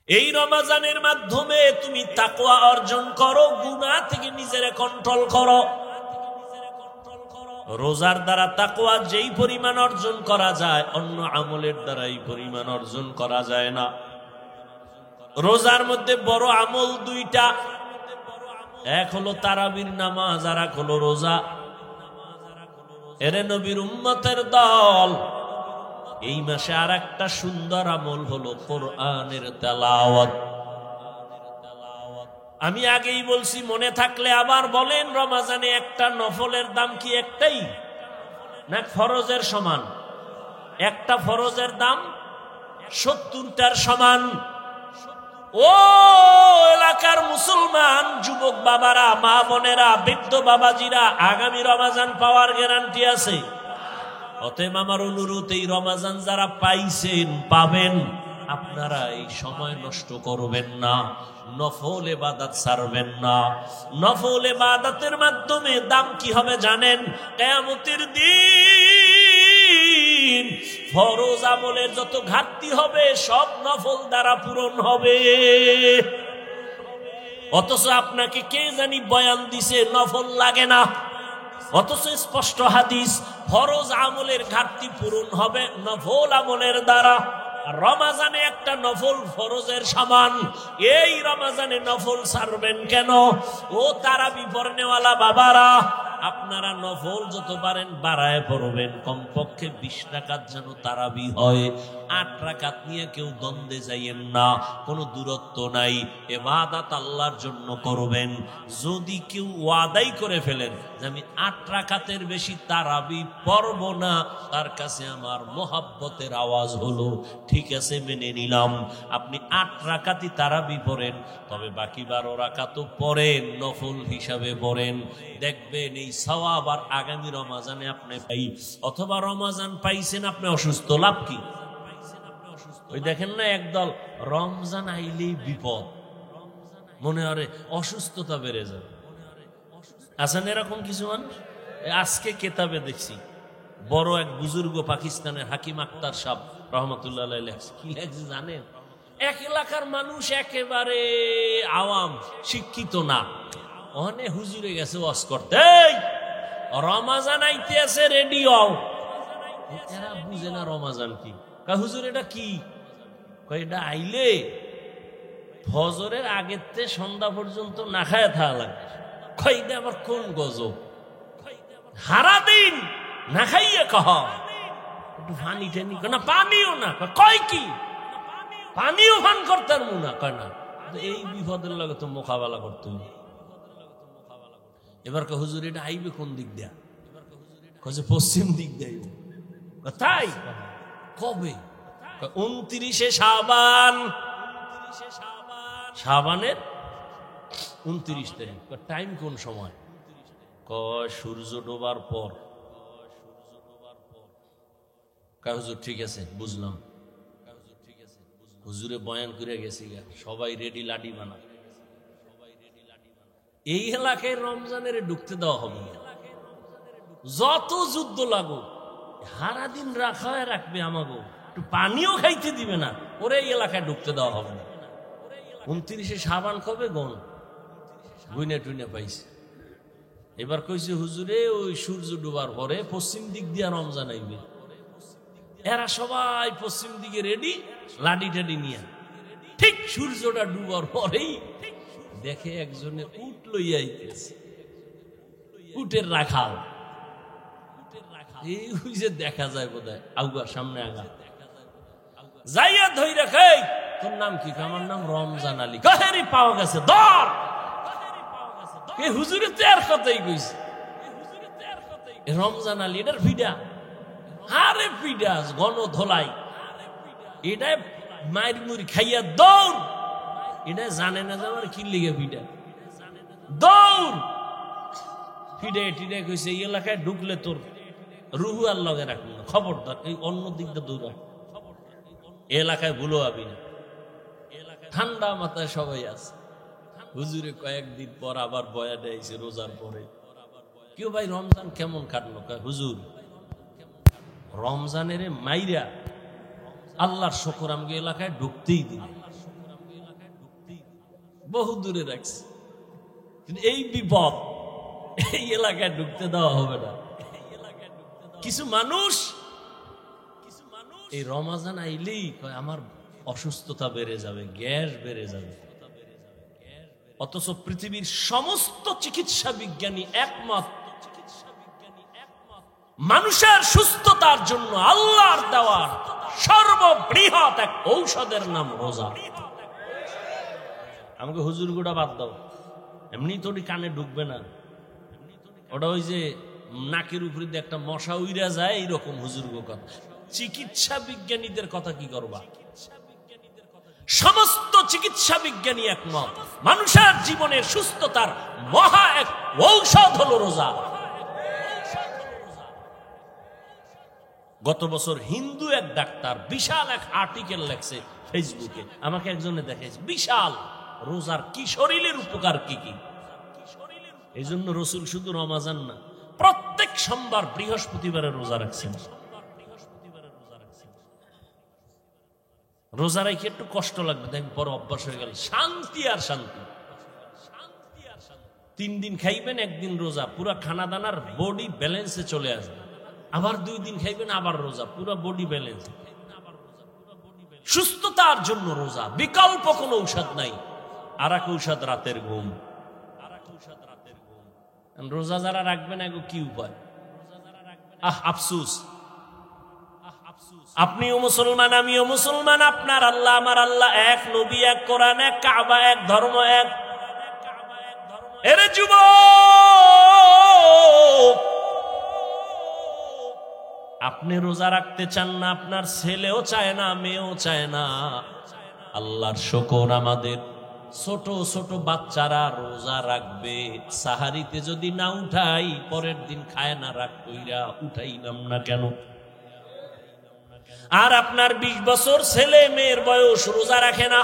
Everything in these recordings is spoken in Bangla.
এই রমজানের মাধ্যমে তুমি তাকওয়া অর্জন করো, গুনাহ থেকে নিজেরে কন্ট্রোল করো। রোজার দ্বারা তাকওয়া যেই পরিমাণ অর্জন করা যায়, অন্য আমলের দ্বারা এই পরিমাণ অর্জন করা যায় না। রোজার মধ্যে বড় আমল দুইটা, এক হলো তারাবির নামাজ, আর এক হলো রোজা। এরে নবীর উম্মতের দল, এই মাসে আর একটা সুন্দর আমল হলো কোরআনের তেলাওয়াত। আমি আগেই বলছি, মনে থাকলে আবার বলেন, রমজানে একটা নফলের দাম কি একটাই না ফরজের সমান? একটা ফরজের দাম 70টার সমান। ও এলাকার মুসলমান যুবক বাবারা, মা বোনেরা, বৃদ্ধ বাবাজিরা, আগামী রমজান পাওয়ার গ্যারান্টি আছে। অতএব আমার অনুরোধ, এই রমজান যারা পাইছেন, পাবেন, আপনারা এই সময় নষ্ট করবেন না, নফল ইবাদত ছাড়বেন না। নফল ইবাদতের মাধ্যমে দাম কি হবে জানেন? কিয়ামতের দিন ফরজ আমলের যত ঘাটতি হবে সব নফল দ্বারা পূরণ হবে। অথচ আপনাকে কে জানি বয়ান দিছে নফল লাগে না, অথচ স্পষ্ট হাদিস, ফরজ আমলের ঘাটতি পূরণ হবে নফল আমলের দ্বারা। রমজানে একটা নফল ফরজের সমান। এই রমজানে নফল ছাড়বেন কেন? ও তারাবি পড়নেওয়ালা বাবারা, আপনারা নফল যত পারেন বাড়ায় পড়বেন, কমপক্ষে 20 রাকাত যেন তারাবি হয়। 8 রাকাত নিয়ে কেউ দ্বন্দ্বে যাইয়েন না, কোনো দূরত্ব নাই, ইবাদত আল্লাহর জন্য করবেন। যদি কেউ ওয়াদাই করে ফেলেন যে আমি 8 রাকাতের বেশি তারাবি পড়ব না, তার কাছে আমার মোহাব্বতের আওয়াজ হলো, ঠিক আছে মেনে নিলাম, আপনি 8 রাকাতই তারাবি পড়েন, তবে বাকি 12 রাকাতও পড়েন, নফল হিসাবে পড়েন। দেখবেন এই সওয়াব আর আগামী রমজানে আপনি পাই। অথবা রমজান পাইছেন, আপনি অসুস্থ, লাভ কি? ওই দেখেন না একদল, রমজান আইলেই বিপদ, মনে হয় অসুস্থতা বেড়ে যাবে। আছেন এরকম কিছু মানুষ। আজকে কেতাবে দেখছি, বড় এক বুজুর্গ পাকিস্তানের হাকিম আক্তার সাহেব রহমতুল্লাহ আলাইহি কি লেখছে জানেন? এক এলাকার মানুষ একেবারে আওয়াম, শিক্ষিত না, অনে হুজুরে গেছে ওয়াজ করতে, রমজান আইতে আছে, রেডি হও। এরা বুঝে না রমজান কি। হুজুর এটা কি? এটা আইলে ফজরের আগের থেকে সন্ধ্যা পর্যন্ত না খায় থাকা লাগে। এটা আবার কোন গজব? সারা দিন না খাইয়ে কহ, একটু পানি টানি না, পানিও না কয়, কি পানিও পান করতে না কয় না। এই বিপদের লাগে তো মোকাবেলা করতে হবে। এবার হুজুর এটা আইবে কোন দিক দিয়া? পশ্চিম দিক দিয়ে। তাই কবে? 29 শাবান, শাবানের 29 তারিখ। টাইম কোন সময়? কয় সূর্য ডোবার পর। হুজুর ঠিক আছে বুঝলাম। হুজুরে বয়ান করে গেছি, সবাই রেডি, লাডি বানা। এই এলাকায় রমজানের ঢুকতে দেওয়া হবে না, যত যুদ্ধ লাগুক, সারা দিন রাখা রাখবে, আমাকে একটু পানিও খাইতে দিবে না, ওরে এই এলাকায় ঢুকতে দেওয়া হবে না। 29 শাবান কবে গন গুইনে টুইনে পাইছে। এবার কইছে হুজুরে ওই সূর্য ডুবার পরে পশ্চিম দিক দিয়া রমজান আইবে। এরা সবাই পশ্চিম দিকে রেডি, লাডি টাডি নিয়ে। ঠিক সূর্যটা ডুবার পরেই দেখে একজনে উট লইয়া আইতেছে, উটের রাখাল। এই যে দেখা যায় বোধহয় আউগা, সামনে আগা যাইয়া ধই রেখে, তোর নাম কি? আমার নাম রমজান আলী। কাহেরি পাওয়া গেছে, ধর। হুজুরে তো এর কথাই কইছে, রমজান আলী এটার ভিডা। আরে পিডা গণ ধোলাই, এটা মায়ের মুড়ি খাইয়া দৌড়। এটা জানে না যে আমার কি লিগে পিডা, দৌড়। ফিডে টিডে কইছে এই এলাকায় ঢুকলে তোর রুহু আর লগে রাখবো না, খবরদার এই অন্য দিকটা দৌড়া, এলাকায় ভুলো আবি না। ঠান্ডা মাথায় সবাই আছে। হুজুরে কয়েকদিন পর আবার বয়া দেয়ছে রোজার পরে। কেউ ভাই রমজান কেমন কাটলো? হুজুর রমজানের মাইরা আল্লাহর শুকর আমাকে এলাকায় ঢুকতেই দিন। বহু দূরে রাখছে। কিন্তু এই বিপদ এই এলাকায় ঢুকতে দেওয়া হবে না। কিছু মানুষ এই রমাজান আইলেই কয় আমার অসুস্থতা বেড়ে যাবে, গ্যাস বেড়ে যাবে। অথচ পৃথিবীর সমস্ত চিকিৎসা বিজ্ঞানী একমত, মানুষের সুস্থতার জন্য আল্লাহর দেওয়া সর্ববৃহৎ এক ঔষধের নাম রোজা। আমাকে হুজুর গুড়া বাদ দাও, এমনি তো কানে ঢুকবে না, ওটা ওই যে নাকের উপরে দিয়ে একটা মশা উইরা যায় এইরকম হুজুর গো কথা। চিকিৎসা বিজ্ঞানীদের কথা কি করবা? সমস্ত চিকিৎসা বিজ্ঞানী একমত, মানুষের জীবনের সুস্থতার মহা এক ঔষধ হলো রোজা। গত বছর হিন্দু এক ডাক্তার বিশাল এক আর্টিকেল লেখছে ফেসবুকে, আমাকে একজনে দেখাইছে, বিশাল রোজার কি শরীরের উপকার কি কি। এই জন্য রসুল শুধু রমাজান না, প্রত্যেক সোমবার বৃহস্পতিবারে রোজা রাখছেন। রোজা রাখি একটু কষ্ট লাগবে, দেখ পরে অভ্যাস হয়ে গেল, শান্তি আর শান্তি। 3 দিন খাইবেন, 1 দিন রোজা, পুরা খানা দানার বডি ব্যালেন্সে চলে আসবে। আবার 2 দিন খাইবেন, আবার রোজা, পুরা বডি ব্যালেন্স। সুস্থতার জন্য রোজা, বিকল্প কোনো ঔষধ নাই। আর এক ঔষধ রাতের ঘুম। রোজা যারা রাখবে না, কি উপায়? আফসুস, আপনিও মুসলমান, আমিও মুসলমান, আপনার আল্লাহ আমার আল্লাহ এক, নবী এক, কোরআন এক, কাবা এক, ধর্ম এক। এরে যুবক, আপনি রোজা রাখতে চান না, আপনার ছেলেও চায় না, মেয়েও চায় না। আল্লাহর শুকর, আমাদের ছোট ছোট বাচ্চারা রোজা রাখবে। সাহারিতে যদি না উঠাই, পরের দিন খায় না, রাগ কইরা উঠাই নাম না কেন? আর আপনার 20 বছর ছেলে মেয়ের বয়স রোজা রাখে না।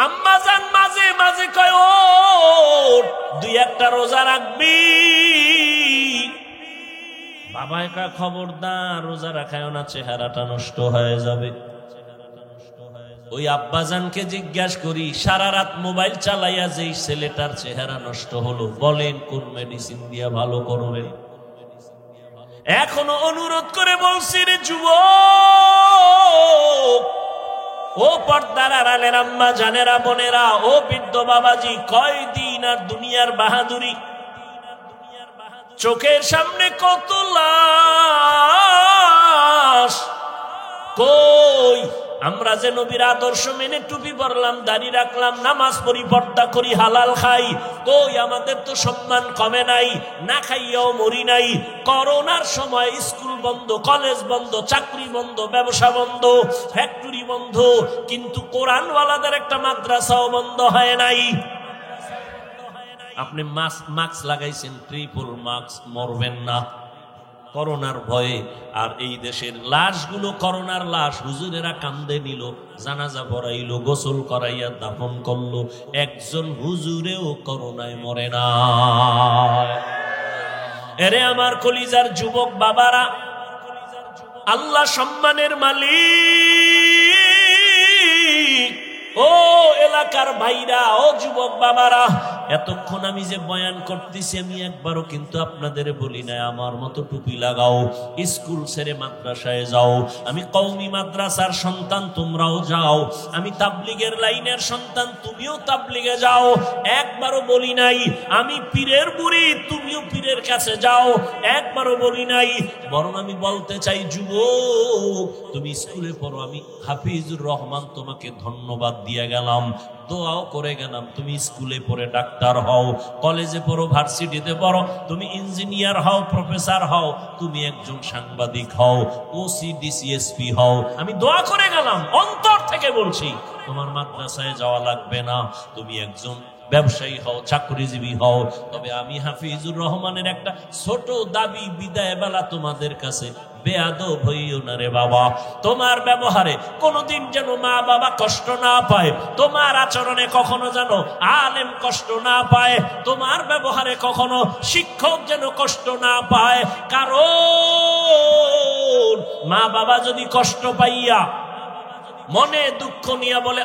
আম্মা জান মাঝে মাঝে কয়, ও 2-1টা রোজা রাখবি। বাবা একা খবরদার রোজা রাখায় না, চেহারাটা নষ্ট হয়ে যাবে। ওই আব্বাজানকে জিজ্ঞাসা করি, সারা রাত মোবাইল চালাইয়া যেই ছেলেটার চেহারা নষ্ট হলো, বলেন কোন মেডিসিন দিয়া ভালো করবেন? এখনো অনুরোধ করে বলছি, রে যুবক, ও পর্দার আড়ালের আম্মা জানেরা, বোনেরা, ও বৃদ্ধ বাবাজি, কয়দিন আর দুনিয়ার বাহাদুরি? চোখের সামনে কত লাশ। কই আমরা যে নবীর আদর্শ মেনে টুপি পরলাম, দাড়ি রাখলাম, নামাজ পড়ি, পর্দা করি, হালাল খাই, কই আমাদের তো সম্মান কমে নাই, না খাইয়াও মরি নাই। করোনার সময় স্কুল বন্ধ, কলেজ বন্ধ, চাকরি বন্ধ, ব্যবসা বন্ধ, ফ্যাক্টরি বন্ধ, কিন্তু কোরআনওয়ালাদের একটা মাদ্রাসাও বন্ধ হয় নাই। আপনি মাস্ক লাগাইছেন, ট্রিপল মাস্ক, মরবেন না করোনার ভয়ে। আর এই দেশের লাশগুলো করোনার লাশ, হুজুরেরা কান্দে নিল, জানাজা পড়াইলো, গোসল করাইয়া দাফন করলো, একজন হুজুরেও করোনায় মরে না। এরে আমার কলিজার যুবক বাবারা, আল্লাহ সম্মানের মালিক, ও এলাকার ভাইরা, ও যুবক বাবারা, এতক্ষণ আমি যে বয়ান করতেছি, আমি একবারও কিন্তু আপনাদের বলি না আমার মতো টুপি লাগাও, স্কুল ছেড়ে মাদ্রাসায় যাও। আমি কওমি মাদ্রাসার সন্তান, তোমরাও যাও। আমি তাবলিগের লাইনের সন্তান, তুমিও তাবলিগে যাও। একবারও বলি নাই আমি পীরের বুড়ি, তুমিও পীরের কাছে যাও, একবারও বলি নাই। বরং আমি বলতে চাই, যুবক তুমি স্কুলে পড়ো, আমি হাফিজুর রহমান তোমাকে ধন্যবাদ দিয়ে গেলাম, দোয়াও করে গেলাম, তুমি স্কুলে পড়ে ডাক্তার হও, কলেজে পড়ো, ভার্সিটিতে পড়ো, তুমি ইঞ্জিনিয়ার হও, প্রফেসর হও, তুমি একজন সাংবাদিক হও, ওসি ডিসিএসপি হও, আমি দোয়া করে গেলাম, অন্তর থেকে বলছি। তোমার মাদ্রাসায় যাওয়া লাগবে না, তুমি একজন ব্যবসায়ী হও, চাকরিজীবী হও। তবে আমি হাফিজুর রহমানের একটা ছোট দাবি, বিদায় বেলা তোমাদের কাছে, বেয়াদব হইও না রে বাবা। তোমার ব্যবহারে কোনোদিন যেন মা বাবা কষ্ট না পায়, তোমার আচরণে কখনো যেন আলেম কষ্ট না পায়, তোমার ব্যবহারে কখনো শিক্ষক যেন কষ্ট না পায়। কারণ মা বাবা যদি কষ্ট পাইয়া মনে দুঃখ নিয়ে বলে,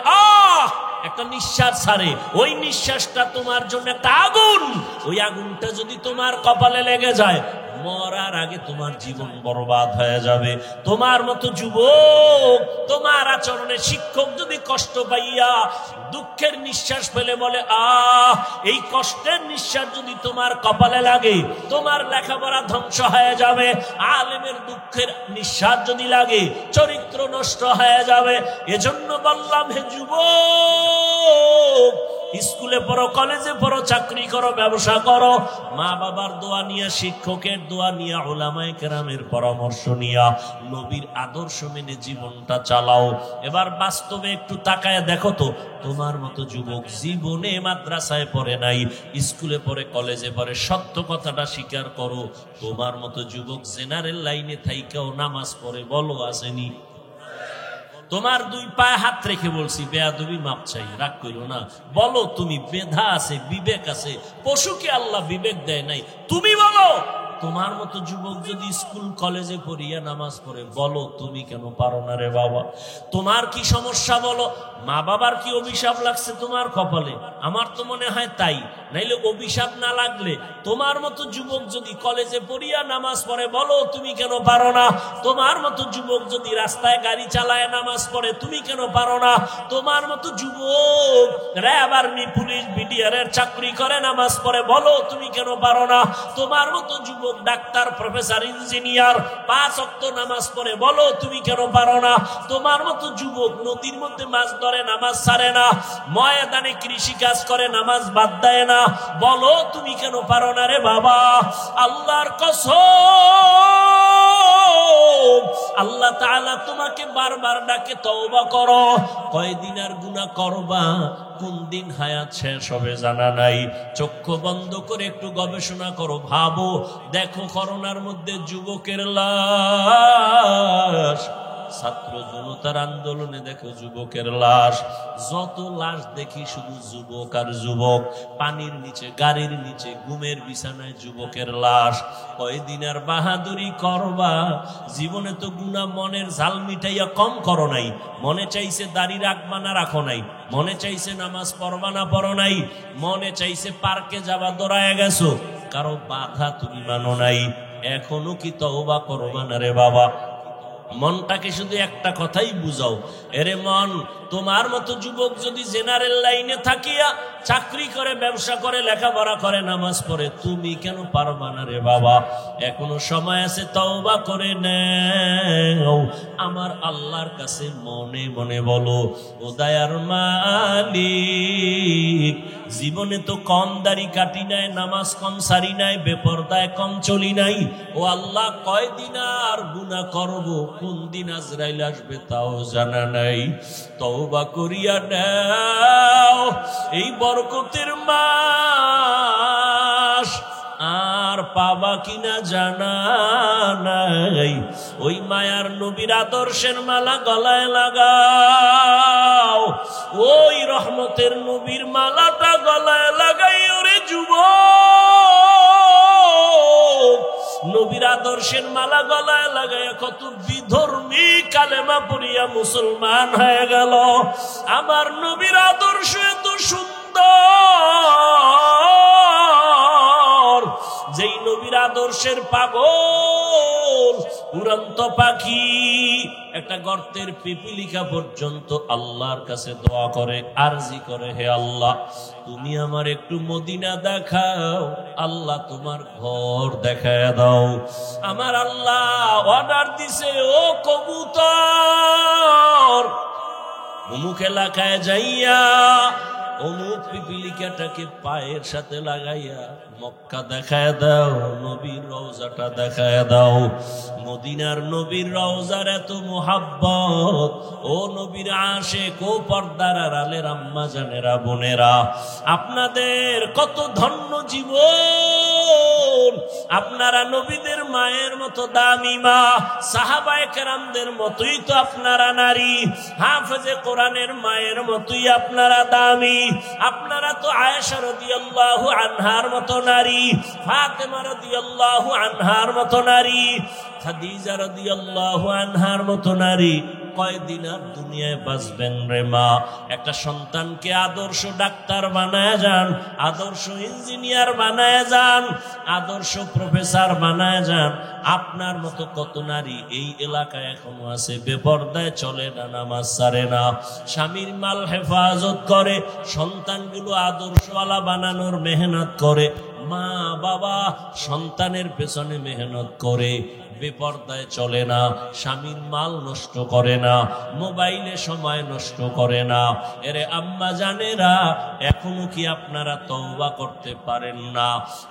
একটা একটা নিঃশ্বাস ছাড়ে, ওই নিঃশ্বাসটা তোমার জন্য একটা আগুন। ওই আগুনটা যদি তোমার কপালে লেগে যায়, মরার আগে তোমার জীবন বরবাদ হয়ে যাবে। তোমার মতো যুবক, তোমার আচরণে শিক্ষক যদি কষ্ট পাইয়া দুঃখের নিঃশ্বাস ফেলে বলে আহ, এই কষ্টের নিঃশ্বাস যদি তোমার কপালে লাগে, তোমার লেখাপড়া ধ্বংস হয়ে যাবে। আলেমের দুঃখের নিঃশ্বাস যদি লাগে, চরিত্র নষ্ট হয়ে যাবে। এজন্য বললাম, হে যুবক, স্কুলে পড়ো, কলেজে পড়ো, চাকরি করো, ব্যবসা করো, মা বাবার দোয়া নিয়ে, শিক্ষকের দোয়া নিয়ে, উলামায়ে কেরামের পরামর্শ নিয়ে, নবীর আদর্শ মেনে জীবনটা চালাও। এবার বাস্তবে একটু তাকায় দেখো তো, তোমার মতো যুবক জীবনে মাদ্রাসায় পড়ে নাই, স্কুলে পড়ে, কলেজে পড়ে, সত্য কথাটা স্বীকার করো। তোমার মতো যুবক জেনারেল লাইনে থাইকাও নামাজ পড়ে, বলো আসেনি? তোমার দুই পায়ে হাত রেখে বলছি, বেয়াদবি মাপ চাই, রাগ করো না। বলো, তুমি মেধা আছে, বিবেক আছে, পশুকে আল্লাহ বিবেক দেয় নাই, তুমি বলো। তোমার মতো যুবক যদি স্কুল কলেজে পড়িয়া নামাজ পড়ে, বলো তুমি কেন পারো না রে বাবা? তোমার কি সমস্যা বলো? মা বাবার কি অভিশাপ লাগছে তোমার কপালে? আমার তো মনে হয় তাই। নাইলে অভিশাপ না লাগলে তোমার মতো যুবক যদি কলেজে পড়িয়া নামাজ পড়ে, বলো তুমি কেন পারো না? তোমার মতো যুবক যদি রাস্তায় গাড়ি চালায় নামাজ পড়ে, তুমি কেন পারো না? তোমার মতো যুবক র্যাব, আর্মি, পুলিশ, বিডিআর এর চাকরি করে নামাজ পড়ে, বলো তুমি কেন পারো না? তোমার মতো যুবক ডাক্তার, প্রফেসর, ইঞ্জিনিয়ার 5 ওয়াক্ত নামাজ পড়ে, বলো তুমি কেন পারো না? তোমার মতো যুবক নদীর মধ্যে মাছ ধরে, নামাজ ছাড়ে না, ময়দানে কৃষি কাজ করে, নামাজ বাদ দেয় না, বলো তুমি কেন পারো না রে বাবা? আল্লাহর কসম, আল্লাহ তাআলা তোমাকে বারবার ডাকে, তওবা করো। কয়দিন আর গুনাহ করবা, কোন দিন হায়াত শেষ হবে জানা নাই। চক্ষু বন্ধ করে একটু গবেষণা করো, ভাবো, দেখো করোনার মধ্যে যুবকের লাশ, ছাত্র জনতার আন্দোলনে দেখো যুবকের লাশ, যত লাশ দেখি শুধু যুবক আর যুবক, পানির নিচে, গাড়ির নিচে, ঘুমের বিছানায় যুবকের লাশ। কয়দিন আর বাহাদুরি করবা? জীবনে তো গুনাহ মনের ঝাল মিটাইয়া কম করো নাই। মনে চাইছে দাড়ি রাখবা না রাখো নাই, মনে চাইছে নামাজ পড়বা না পড়ো নাই, মনে চাইছে পার্কে যাবা, দৌড়ায় গেছো, কারো বাধা তুমি মানো নাই। এখনো কি তওবা করবা না রে বাবা? মনটাকে শুধু একটা কথাই বুঝাও, এরে মন, তোমার মতো যুবক যদি জেনারেল লাইনে থাকিয়া চাকরি করে, ব্যবসা করে, লেখাপড়া করে, নামাজ পড়ে, তুমি কেন পারবা না রে বাবা? এখনো সময় আছে, তওবা করে নাও। আমার আল্লাহর কাছে মনে মনে বলো, ও দয়ার মালিক, জীবনে তো কম দাড়ি কাটি নাই, নামাজ কম সারি নাই, বেপরদায় কম চলি নাই। ও আল্লাহ, কয়দিন আর গুনাহ করব, কোন দিন আজরাইল আসবে তাও জানা নাই। তওবা করিয়া নাও, এই বরকতের মাস আর পাবা কিনা জানা নাই। ওই মায়ার নবীর আদর্শের মালা গলায় লাগাও, ওই রহমতের নবীর মালাটা গলায় লাগাই। ওরে যুবক, নবীর আদর্শের মালা গলায় লাগায় কত বিধর্মী কালেমা পড়িয়া মুসলমান হয়ে গেল। আমার নবীর আদর্শ এত সুন্দর, যেই নবীর আদর্শের পাগল উড়ন্ত পাখি একটা গর্তের পিপিলিকা পর্যন্ত আল্লাহর কাছে দোয়া করে, আরজি করে, হে আল্লাহ, তুমি আমার একটু মদিনা দেখাও, আল্লাহ তোমার ঘর দেখায় দাও। আমার আল্লাহ অর্ডার দিছে, ও কবুতর, অমুক এলাকায় যাইয়া অমুক পিপিলিকাটাকে পায়ের সাথে লাগাইয়া মক্কা দেখায় দাও, নবীর রওজাটা দেখায় দাও। মদিনার নবীর রওজার এত মোহাব্বত, ও নবীর আশিক, ও পর্দার আড়ালের আম্মা জানেরা, বোনেরা, আপনাদের কত ধন্য জীবন। আপনারা নবীদের মায়ের মতো দামি মা, সাহাবায়ে কেরামদের মতোই তো আপনারা নারী, হাফেজে কোরআনের মায়ের মতোই আপনারা দামি। আপনারা তো আয়েশা রাদিয়াল্লাহু আনহার মতো নারী, ফাতেমা রাদিয়াল্লাহু আনহার মতো নারী, খাদিজা রাদিয়াল্লাহু আনহার মতো নারী। কয়দিন আর দুনিয়ায় বাঁচবেন রে মা। একটা সন্তানকে আদর্শ ডাক্তার বানায় যান, আদর্শ ইঞ্জিনিয়ার বানায় যান, আদর্শ প্রফেসর বানায় যান। আপনার মতো কত নারী এই এলাকায় এখনো আছে, বেপরদায় চলে না, নামাজ ছাড়ে না, স্বামীর মাল হেফাজত করে, সন্তানগুলো আদর্শওয়ালা বানানোর মেহনত করে, মা বাবা সন্তানের পেছনে মেহনত করে, বেপরদায় চলে না, স্বামীর মাল নষ্ট করে না, মোবাইলে সময় নষ্ট করে না। এরে আম্মা জানেরা, এখনো কি আপনারা তওবা করতে পারেন না?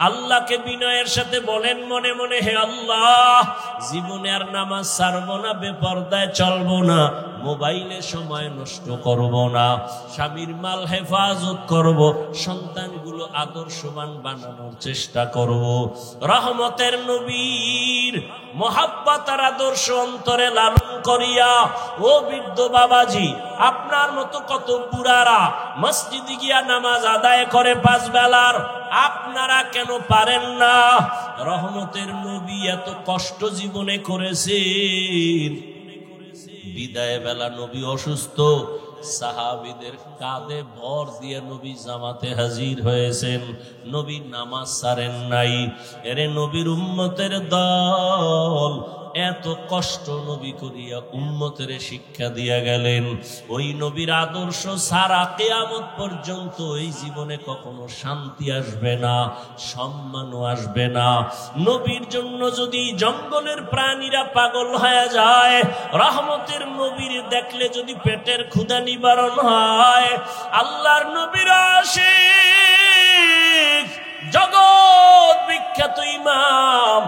আল্লাহকে বিনয়ের সাথে বলেন মনে মনে, হে আল্লাহ, জীবনে আর নামাজ ছাড়বো না, বেপরদায় চলবো না, মোবাইলে সময় নষ্ট করব না, স্বামীর মাল হেফাজত করব, সন্তানগুলো আদর্শবান বানানোর চেষ্টা করব। রহমতের নবীর মোহাব্বত আর আদর্শ অন্তরে লালন করিয়া, ও বৃদ্ধ বাবাজি, আপনার মতো কত বুড়ারা মসজিদে গিয়া নামাজ আদায় করে 5 বেলার, আপনারা কেন পারেন না? রহমতের নবী এত কষ্ট জীবনে করেছেন, বিদায় বেলা নবী অসুস্থ, সাহাবীদের কাঁধে ভর দিয়ে নবী জামাতে হাজির হয়েছেন, নবী নামাজ ছাড়েন নাই। এরে নবীর উম্মতের দল এত কষ্ট নবী করিয়া উম্মতের শিক্ষা দিয়া গেলেন। ওই নবীর আদর্শ সারা কিয়ামত পর্যন্ত এই জীবনে কখনো শান্তি আসবে না, সম্মানও আসবে না। নবীর জন্য যদি জঙ্গলের প্রাণীরা পাগল হয়ে যায়, রহমতের নবীর দেখলে যদি পেটের ক্ষুধা নিবারণ হয়, আল্লাহর নবীর আশিক জগৎ বিখ্যাত ইমাম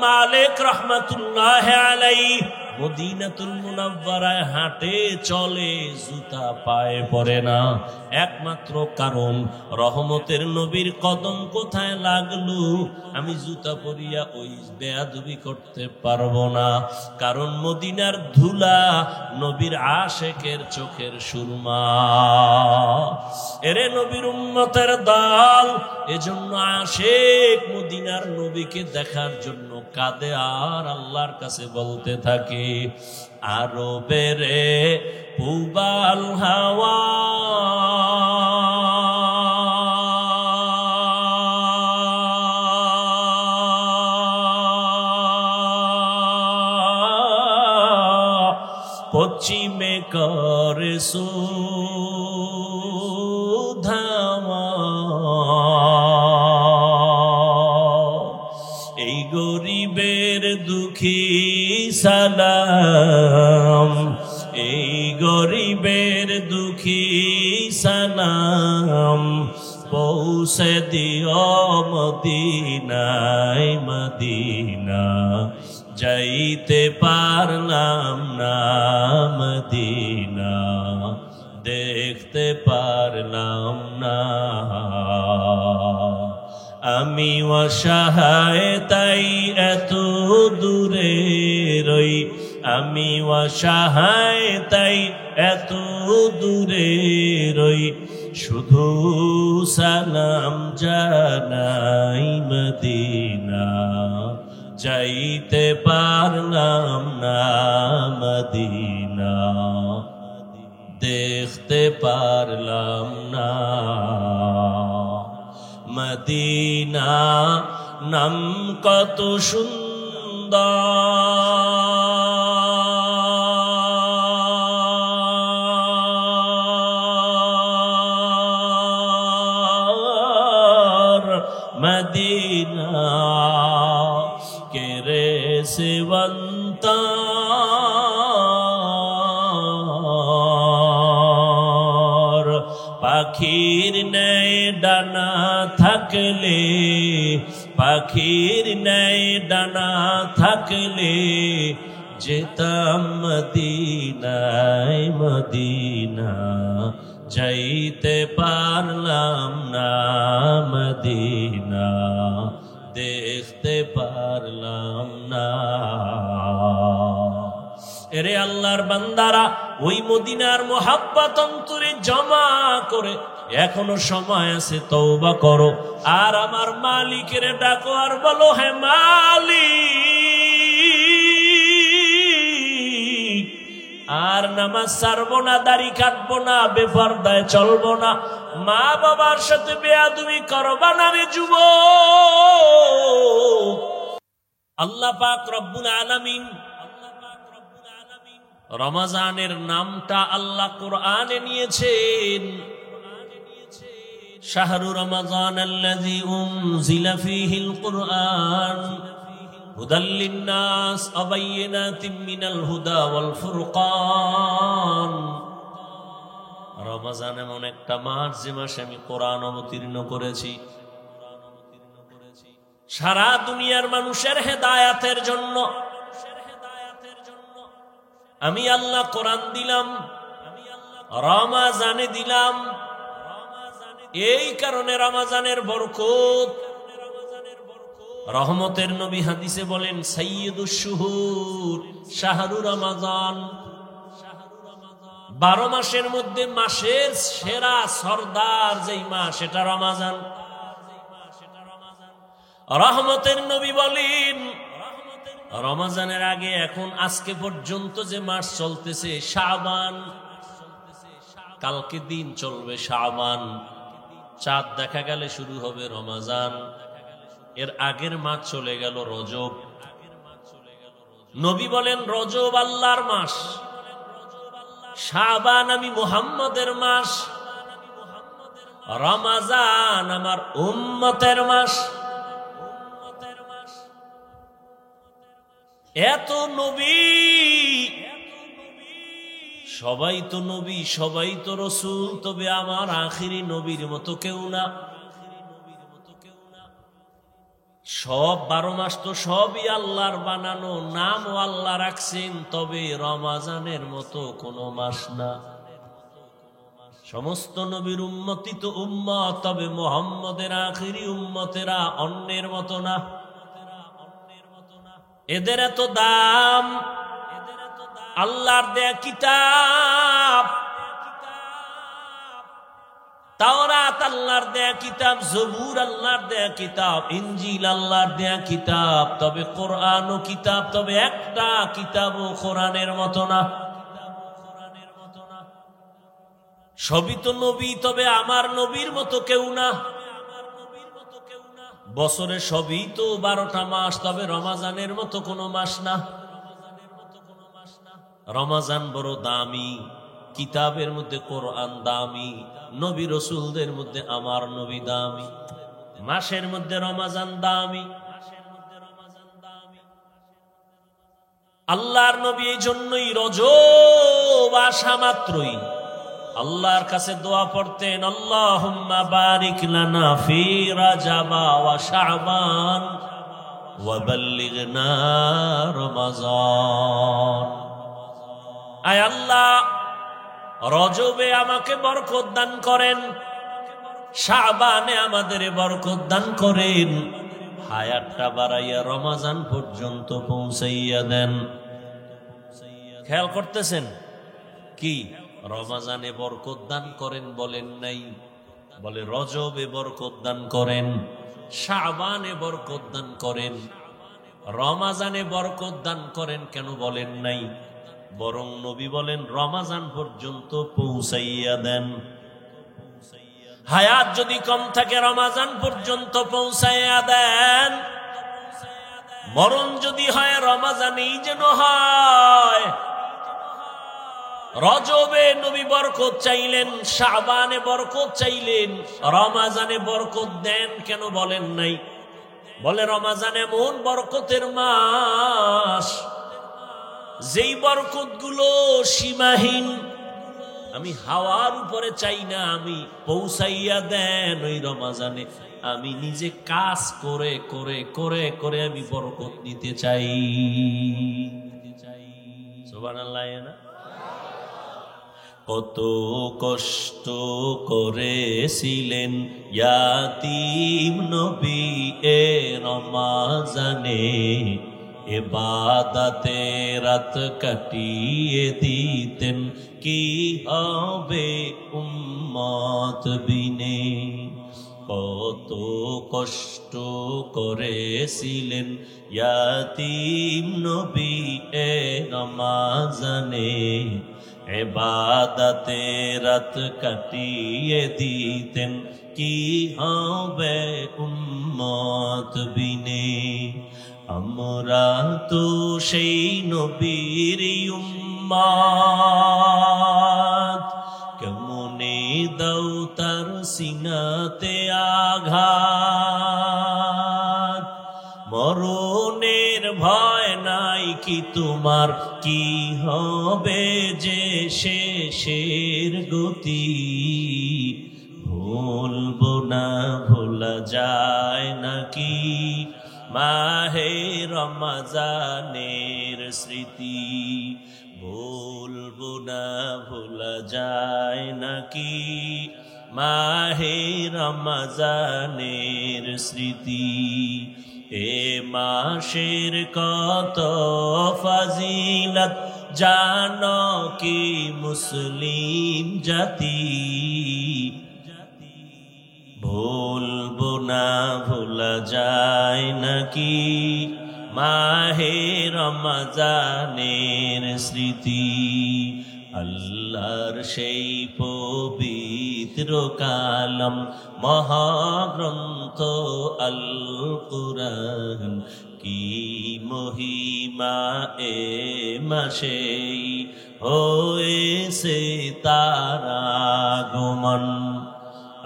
মালিক রহমাতুল্লাহ আলাইহি মদিনাতুল মুনাওয়ারায় হাঁটে চলে, জুতা পায়ে পড়ে না। একমাত্র কারণ রহমতের নবীর কদম কোথায় লাগলো, আমি জুতা পরিয়া ওই বেয়াদবি করতে পারবো না। কারণ মদিনার ধুলা নবীর আশেকের চোখের সুরমা। এরে নবীর উম্মতের দল, এজন্য আশেক মদিনার নবীকে দেখার জন্য কাঁদে আর আল্লাহর কাছে বলতে থাকে, আরবের পূবাল হাওয়া পশ্চিমে করে সুধামা, এই গরিবের দুঃখী সালাম, এই গরিবের দুঃখী সালাম, পৌঁছে দিও মদিনায়, মদিনা যাইতে পারলাম না, মদিনা দেখতে পারলাম না। আমি অসহায় তাই এত দূরে রই, আমি অসহায় তাই এত দূরে রই, শুধু সালাম জানাই, মদিনা যাইতে পারলাম না, মদিনা দেখতে পারলাম না। মদিনা নাম কত সুন্দর, মদিনা কেরে সেবন্তা, পাখির ন্যায় ডানা থাকলে, পাখির ন্যায় ডানা থাকলে যেতাম মদিনায়, মদিনা যাইতে পারলাম না, মদিনা দেখতে পারলাম না। এরে আল্লাহর বান্দারা, ওই মদিনার মোহাব্বত অন্তরে জমা করে এখনো সময় আছে, তওবা করো আর আমার মালিকের ডাকো আর বলো, হে মালিক আর নামাজ ছাড়বো না, দাড়ি কাটবো না, বেপরদায় চলবো না, মা বাবার সাথে বেয়াদবি করবা না রে যুবক। আল্লাহ পাক রব্বুল আলামিন রমজানের নামটা আল্লাহ কোরআনে নিয়েছেন। শাহরু রমাযান আল্লাযী উনজিলা ফীহিল কুরআন হুদাল লিন-নাস ওয়া বায়িনাতিম মিনাল হুদা ওয়াল ফুরকান। রমজান এমন একটা মাস যে মাসে আমি কোরআন অবতীর্ণ করেছি, সারা দুনিয়ার মানুষের হেদায়াতের জন্য আমি আল্লাহ কোরআন দিলাম, রমজানে দিলাম। এই কারণে রমজানের বরকত, রহমতের নবী হাদিসে বলেন সাইয়্যিদুশ শুহুর শাহরু রমাযান। 12 মাসের মধ্যে মাসের সেরা সরদার যেই মাস সেটা রমজান। রহমতের নবী বলেন রমজানের আগে এখন আজকে পর্যন্ত যে মাস চলতেছে শাবান, কালকে দিন চলবে শাবান, চাঁদ দেখা গেলে শুরু হবে রমজান, এর আগের মাস চলে গেল রজব। নবী বলেন রজব আল্লাহর মাস, শাবান আমি মুহাম্মদের মাস, রমজান আমার উম্মতের মাস। এত নবী, সবাই তো নবী, সবাই তো রসুল, তবে আমার আখিরি নবীর মতো কেউ না। সব 12 মাস তো সবই আল্লাহর বানানো, নামও আল্লাহ রাখছেন, তবে রমজানের মতো কোনো মাস না। সমস্ত নবীর উম্মতি তো উম্মত, তবে মুহাম্মদের আখিরি উম্মতেরা অন্যের মতো না। এদের এত দাম, আল্লাহর দেয়া কিতাব তাওরাত আল্লাহর দেয়া কিতাব, জবুর আল্লাহর দেয়া কিতাব, ইনজিল আল্লাহর দেয়া কিতাব, তবে কোরআনও কিতাব, তবে একটা কিতাবও কোরআনের মতো না। সবই তো নবী, তবে আমার নবীর মতো কেউ না। বছরে সবই তো 12টা মাস, তবে রমজানের মতো কোনো মাস না। রমজান বড় দামি, কিতাবের মধ্যে কোরআন দামি, নবী রসুলদের মধ্যে আমার নবী দামি, মাসের মধ্যে রমজান দামি। আল্লাহর নবী এই জন্যই রজব আসা মাত্রই আল্লাহর কাছে দোয়া পড়তেন, আল্লাহুম্মা বারিক লানা ফি রাজাবা ওয়া শাবান ওয়া বাল্লিগনা রমাযান। আয় আল্লাহ, রজবে আমাকে বরকত দান করেন, শাবানে আমাদের বরকত দান করেন, হায়াতটা বাড়াইয়া রমজান পর্যন্ত পৌঁছাইয়া দেন। খেয়াল করতেছেন কি? রমজানে বরকত দান করেন বলেন নাই, বলে রজবে বরকত দান করেন, শাবানে বরকত দান করেন, রমজানে বরকত দান করেন কেন বলেন নাই? বরং নবী বলেন রমজান পর্যন্ত পৌঁছাইয়া দেন। হায়াত যদি কম থাকে রমজান পর্যন্ত পৌঁছাইয়া দেন, মরণ যদি হয় রমজানেই যেন হয়। রজবে নবী বরকত চাইলেন, শাবানে বরকত চাইলেন, রমজানে বরকত দেন কেন বলেন নাই? বলে রমজান এমন বরকতের মাস, যেই বরকত গুলো সীমাহীন। আমি হাওয়ার উপরে চাই না, আমি পৌঁছাইয়া দেন ওই রমজানে। আমি নিজে কাজ করে করে করে করে আমি বরকত নিতে চাই। সুবহানাল্লাহ। না কত কষ্ট করেছিলেন ইয়াতীম নবী এ রমজানে, ইবাদতে রাত কাটিয়ে দিতেন, কি হবে উম্মত বিনে। কত কষ্ট করেছিলেন ইয়াতীম নবী এ রমাজানে, ইবাদতে রাত কাটিয়ে দিতেন, কি হবে উম্মত বিনে। আমরা তো সেই নবীর উম্মত, কেমনে দাও তার সিনাতে আঘাত। মরণের ভয় নাই কি তোমার, কি হবে যে শেষের গতি। ভুলবো না ভোলা যায় নাকি মাহে রমজানের স্মৃতি। ভুলবো না ভোলা যায় নাকি মাহে রমজানের স্মৃতি। এ মাসের কত ফাজিলত জানো কি মুসলিম জাতি। ভুলবো না ভোলা যায় নাকি মাহে রমজানের স্মৃতি। আল্লাহর সেই পবিত্র কালাম মহাগ্রন্থ আল কুরআন, কি মহিমা এ মাসেই হয়েছে তার আগমন।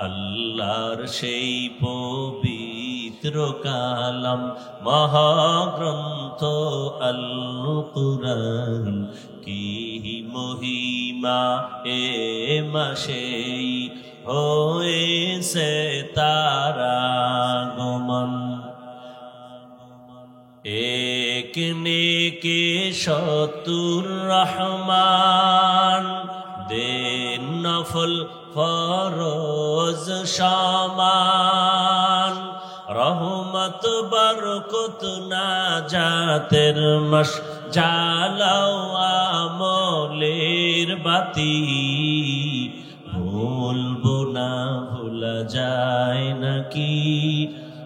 আল্লাহর সেই পবিত্র কালাম মহাগ্রন্থ আল কুরআন, কি মহিমা এ মাসেই হয়েছে তার আগমন। এক নেকে ৭০ রহমান, দেন নফল ফরজ সমান। রহমত বরকত নাজাতের মাস, জ্বালাও আমলের বাতি। ভুলবো না ভোলা যায় নাকি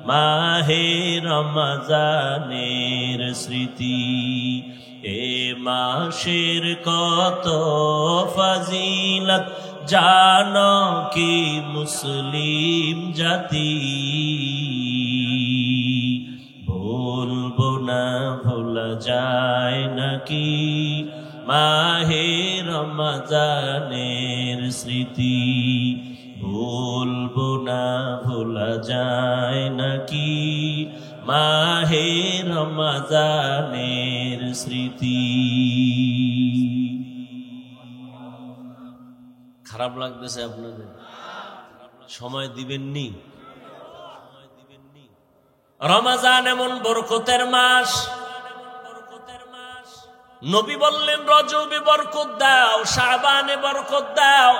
মাহে রমজানের স্মৃতি। এ মাসের কত ফাজিলত জানো কি মুসলিম জাতি। ভুলবো না ভোলা যায় নাকি মাহে রমজানের স্মৃতি। ভুলবো না ভোলা যায় নাকি মাহে রমজানের স্মৃতি। খারাপ লাগতেছে আপনাদের? সময় দিবেননি? রমজান এমন বরকতের মাস। নবী বললেন রজবে বরকত দাও, শাবানে বরকত দাও,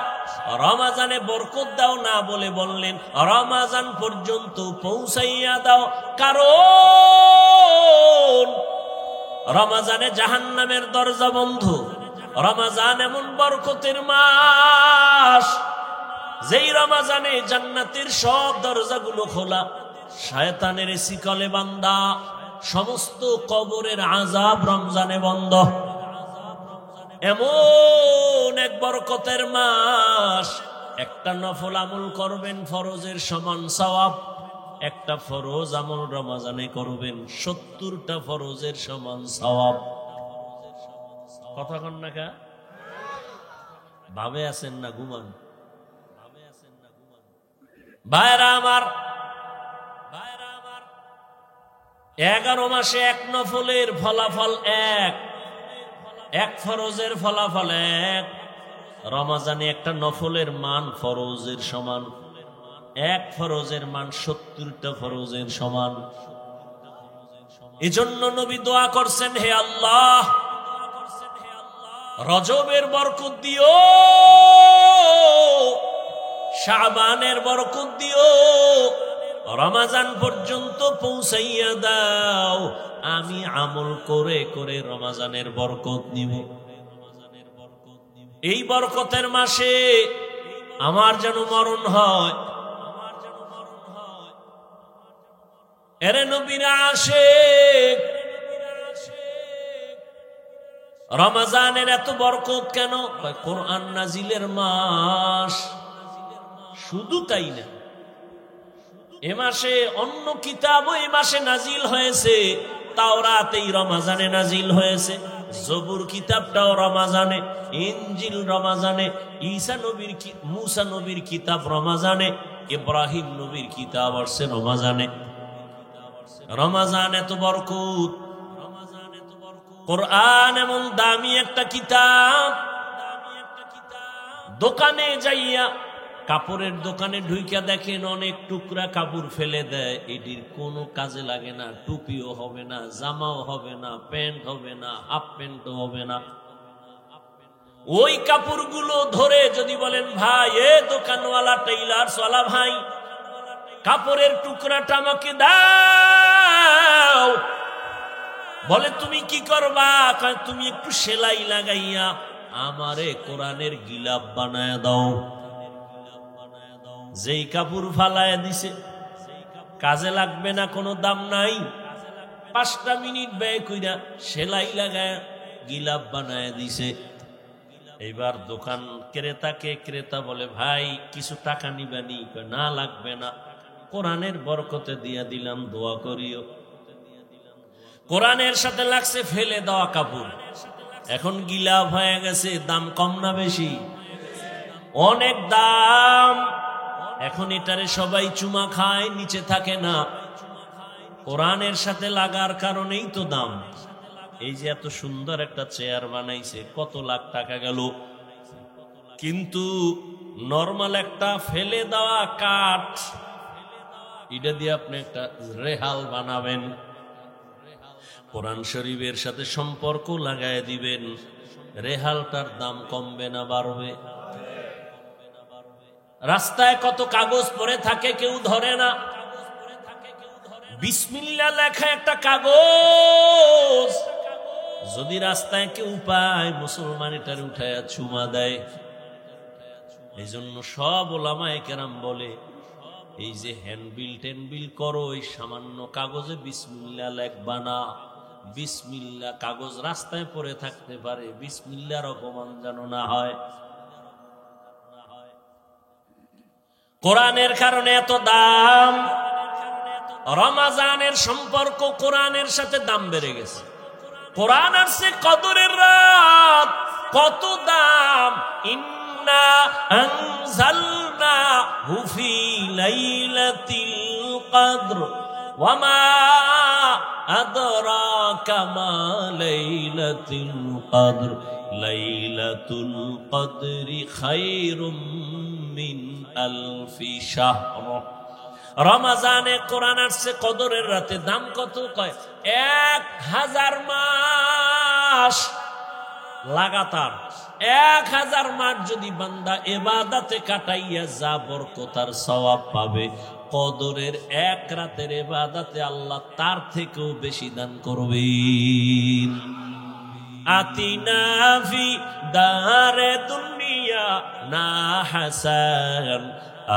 রমজানে বরকত দাও না বলে বললেন রমজান পর্যন্ত পৌঁছাইয়া দাও। কারণ রমজানে জাহান্নামের দরজা বন্ধ। রমজান এমন বরকতের মাস, যেই রমজানে জান্নাতের সব দরজাগুলো খোলা, শয়তানের শিকলে বান্ধা, সমস্ত কবরের আযাব রমজানে বন্ধ। এমন এক বরকতের মাস, একটা নফল আমল করবেন ফরজের সমান সওয়াব, একটা ফরজ আমল রমজানে করবেন ৭০টা ফরজের সমান সওয়াব। কথা কন না কা? ভাবে আছেন না ঘুমান? ভাইরা আমার, ১১ মাসে এক নফলের ফলাফল এক ফরজের ফলাফল এক। রমজানে একটা নফলের মান ফরজের সমান, এক ফরজের মান ৭০টা ফরজের সমান। এজন্য নবী দোয়া করছেন, হে আল্লাহ রজবের বরকত দিও, শাবানের বরকত দিও, রমজান পর্যন্ত পৌঁছাইয়া দাও, আমি আমল করে করে রমজানের বরকত নিব। এই বরকতের মাসে আমার যেন মরণ হয়, এরে নবীর আশিক, রমজানের এত বরকত কেন? কোরআন নাজিলের মাস। শুধু তাই না, এ মাসে অন্য কিতাবও এ মাসে নাজিল হয়েছে। তাওরাত এই রমজানে নাজিল হয়েছে, জবুর কিতাবটাও রমজানে, ইনজিল রমজানে, ঈসা নবীর মুসা নবীর কিতাব রমজানে, ইব্রাহিম নবীর কিতাব আসছে রমজানে। রমজান এত বরকত, কোরআন এমন দামি একটা কিতাব। দোকানে যাইয়া, কাপড়ের দোকানে ঢুইকা দেখেন অনেক টুকরা কাপড় ফেলে দেয়, এটির কোনো কাজে লাগে না, টুপিও হবে না, জামাও হবে না, প্যান্ট হবে না, হাফ প্যান্টও হবে না। ওই কাপড়গুলো ধরে যদি বলেন, ভাই এ দোকানওয়ালা টেইলার্সওয়ালা ভাই, কাপড়ের টুকরাটা আমাকে দাও, বলে তুমি কি করবা? তুমি একটু সেলাই লাগাইয়া আমারে কোরআনের গিলাফ বানায় দাও। যেই কাপড় ফালায় দিছে, কাজে লাগবে না, কোনো দাম নাই, 5টা মিনিট ব্যয় কইরা সেলাই লাগায় গিলাফ বানায় দিছে। এইবার দোকান ক্রেতা বলে, ভাই কিছু টাকা নিবানি? না লাগবে না, কোরআনের বরকতে দিয়া দিলাম, দোয়া করিও। কোরআনের সাথে লাগছে ফেলে দেওয়া কাপড়, এখন গিলাফ হয়ে গেছে। দাম কম না বেশি? অনেক দাম। এখন এটারে সবাই চুমা খায়, নিচে থাকে না। কোরআনের সাথে লাগার কারণেই তো দাম। এই যে এত সুন্দর একটা চেয়ার বানাইছে, কত লাখ টাকা গেল, কিন্তু নরমাল একটা ফেলে দেওয়া কাঠ, এটা দিয়ে আপনি একটা রেহাল বানাবেন, কোরআন শরীফের সাথে সম্পর্ক লাগায় দিবেন, রেহালটার দাম কমবে না বাড়বে? রাস্তায় কত কাগজ পড়ে থাকে, কেউ ধরে না। বিসমিল্লাহ লেখা একটা কাগজ যদি রাস্তায় কেউ পায়, মুসলমান এটার উঠায় চুমা দেয়। এই জন্য সব ওলামায়ে কেরাম বলে, এই যে হ্যান্ডবিল টেনবিল করো, এই সামান্য কাগজে বিসমিল্লাহ লেখবা না। বিসমিল্লাহ কাগজ রাস্তায় পড়ে থাকতে পারে, বিসমিল্লাহর অপমান যেন না হয়। কোরআনের কারণে এত দাম। রমজানের সম্পর্ক কোরআনের সাথে দাম বেড়ে গেছে। কোরআন আসছে কদরের রাত, কত দাম। ইন্না আনজালনাহু ফি লাইলাতিল কদর ওয়া মা আদরাকা মা লাইলাতুল কদর লাইলাতুল কদরি খায়রুম মিন আলফি শাহর। রমজানে কোরআন আসছে কদরের রাতে। দাম কত? কয় 1000 মাস লাগাতার। 1000 মাস যদি বান্দা ইবাদতে কাটাইয়া যা বরকতার সওয়াব পাবে, কদরের 1 রাতের ইবাদতে আল্লাহ তার থেকেও বেশি দান করবেন। আতিনা ফি দারে দুনিয়া না হাসান,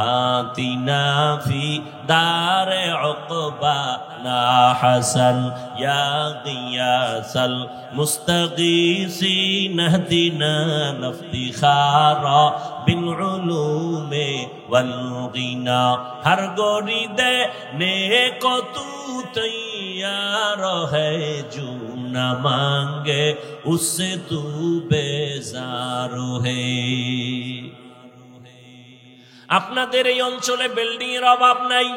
আতিনা ফি দারে উকবা না হাসান, ইয়া গিয়াসাল মুস্তাগীসিন ইহদিনা নাফতিখারা বিল উলুমে ওয়াল গিনা। হর গোরি দে নে কতু তৈয়ার হ্যায় জু না মাঙ্গে উসসে তু বেজার হে। আপনাদের এই অঞ্চলে বিল্ডিং এর অভাব নাই,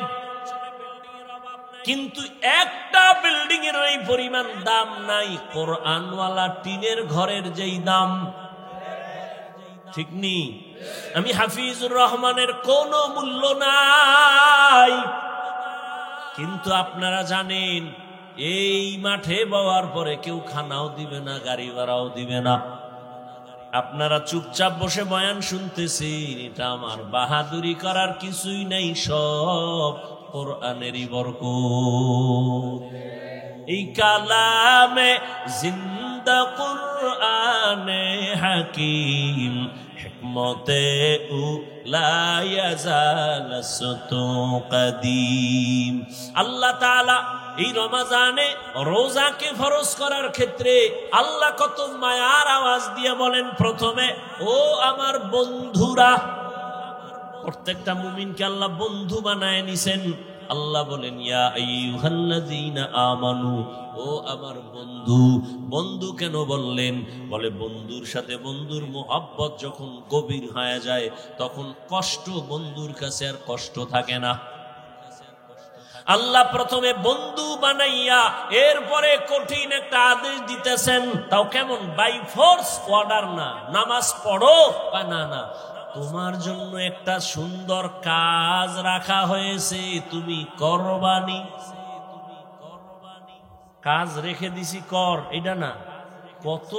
কিন্তু একটা বিল্ডিং এর এই পরিমাণ দাম নাই কোরআনওয়ালা টিনের ঘরের যেই দাম। ঠিক নি? আমি হাফিজুর রহমানের কোনো মূল্য নাই, কিন্তু আপনারা জানেন এই মাঠে বওয়ার পরে কেউ খানাও দিবে না, গাড়ি ভাড়াও দিবে না। আপনারা চুপচাপ বসে বয়ান শুনতেছেন, এটা আমার বাহাদুরি করার কিছুই নাই, সব কোরআনেরই বরকত। এই কালামে জিন্দা কুরআনে হাকিম, উম্মতে উ লা ইয়াজালাসতু কাদিম। আল্লাহ তাআলা এই রমজানে রোজাকে ফরজ করার ক্ষেত্রে আল্লাহ কত মায়ার আওয়াজ দিয়ে বলেন, প্রথমে ও আমার বন্ধুরা। প্রত্যেকটা মুমিনকে আল্লাহ বন্ধু বানায় নিছেন। আল্লাহ বলেন ইয়া আইয়ুহাল্লাযীনা আমানু, ও আমার বন্ধু। বন্ধু কেন বললেন? বলে বন্ধুর সাথে বন্ধুর মোহাব্বত যখন গভীর হয়ে যায় তখন কষ্ট বন্ধুর কাছে আর কষ্ট থাকে না। আল্লাহ প্রথমে বন্ধু বানাইয়া এরপরে কঠিন একটা আদেশ দিতেছেন, তাও কেমন? বাই ফোর্স, অর্ডার না, নামাজ পড়ো বা না না, তোমার জন্য একটা সুন্দর কাজ রাখা হয়েছে, তুমি করবানি। কাজ রেখে দিছি, কর, এটা না। কত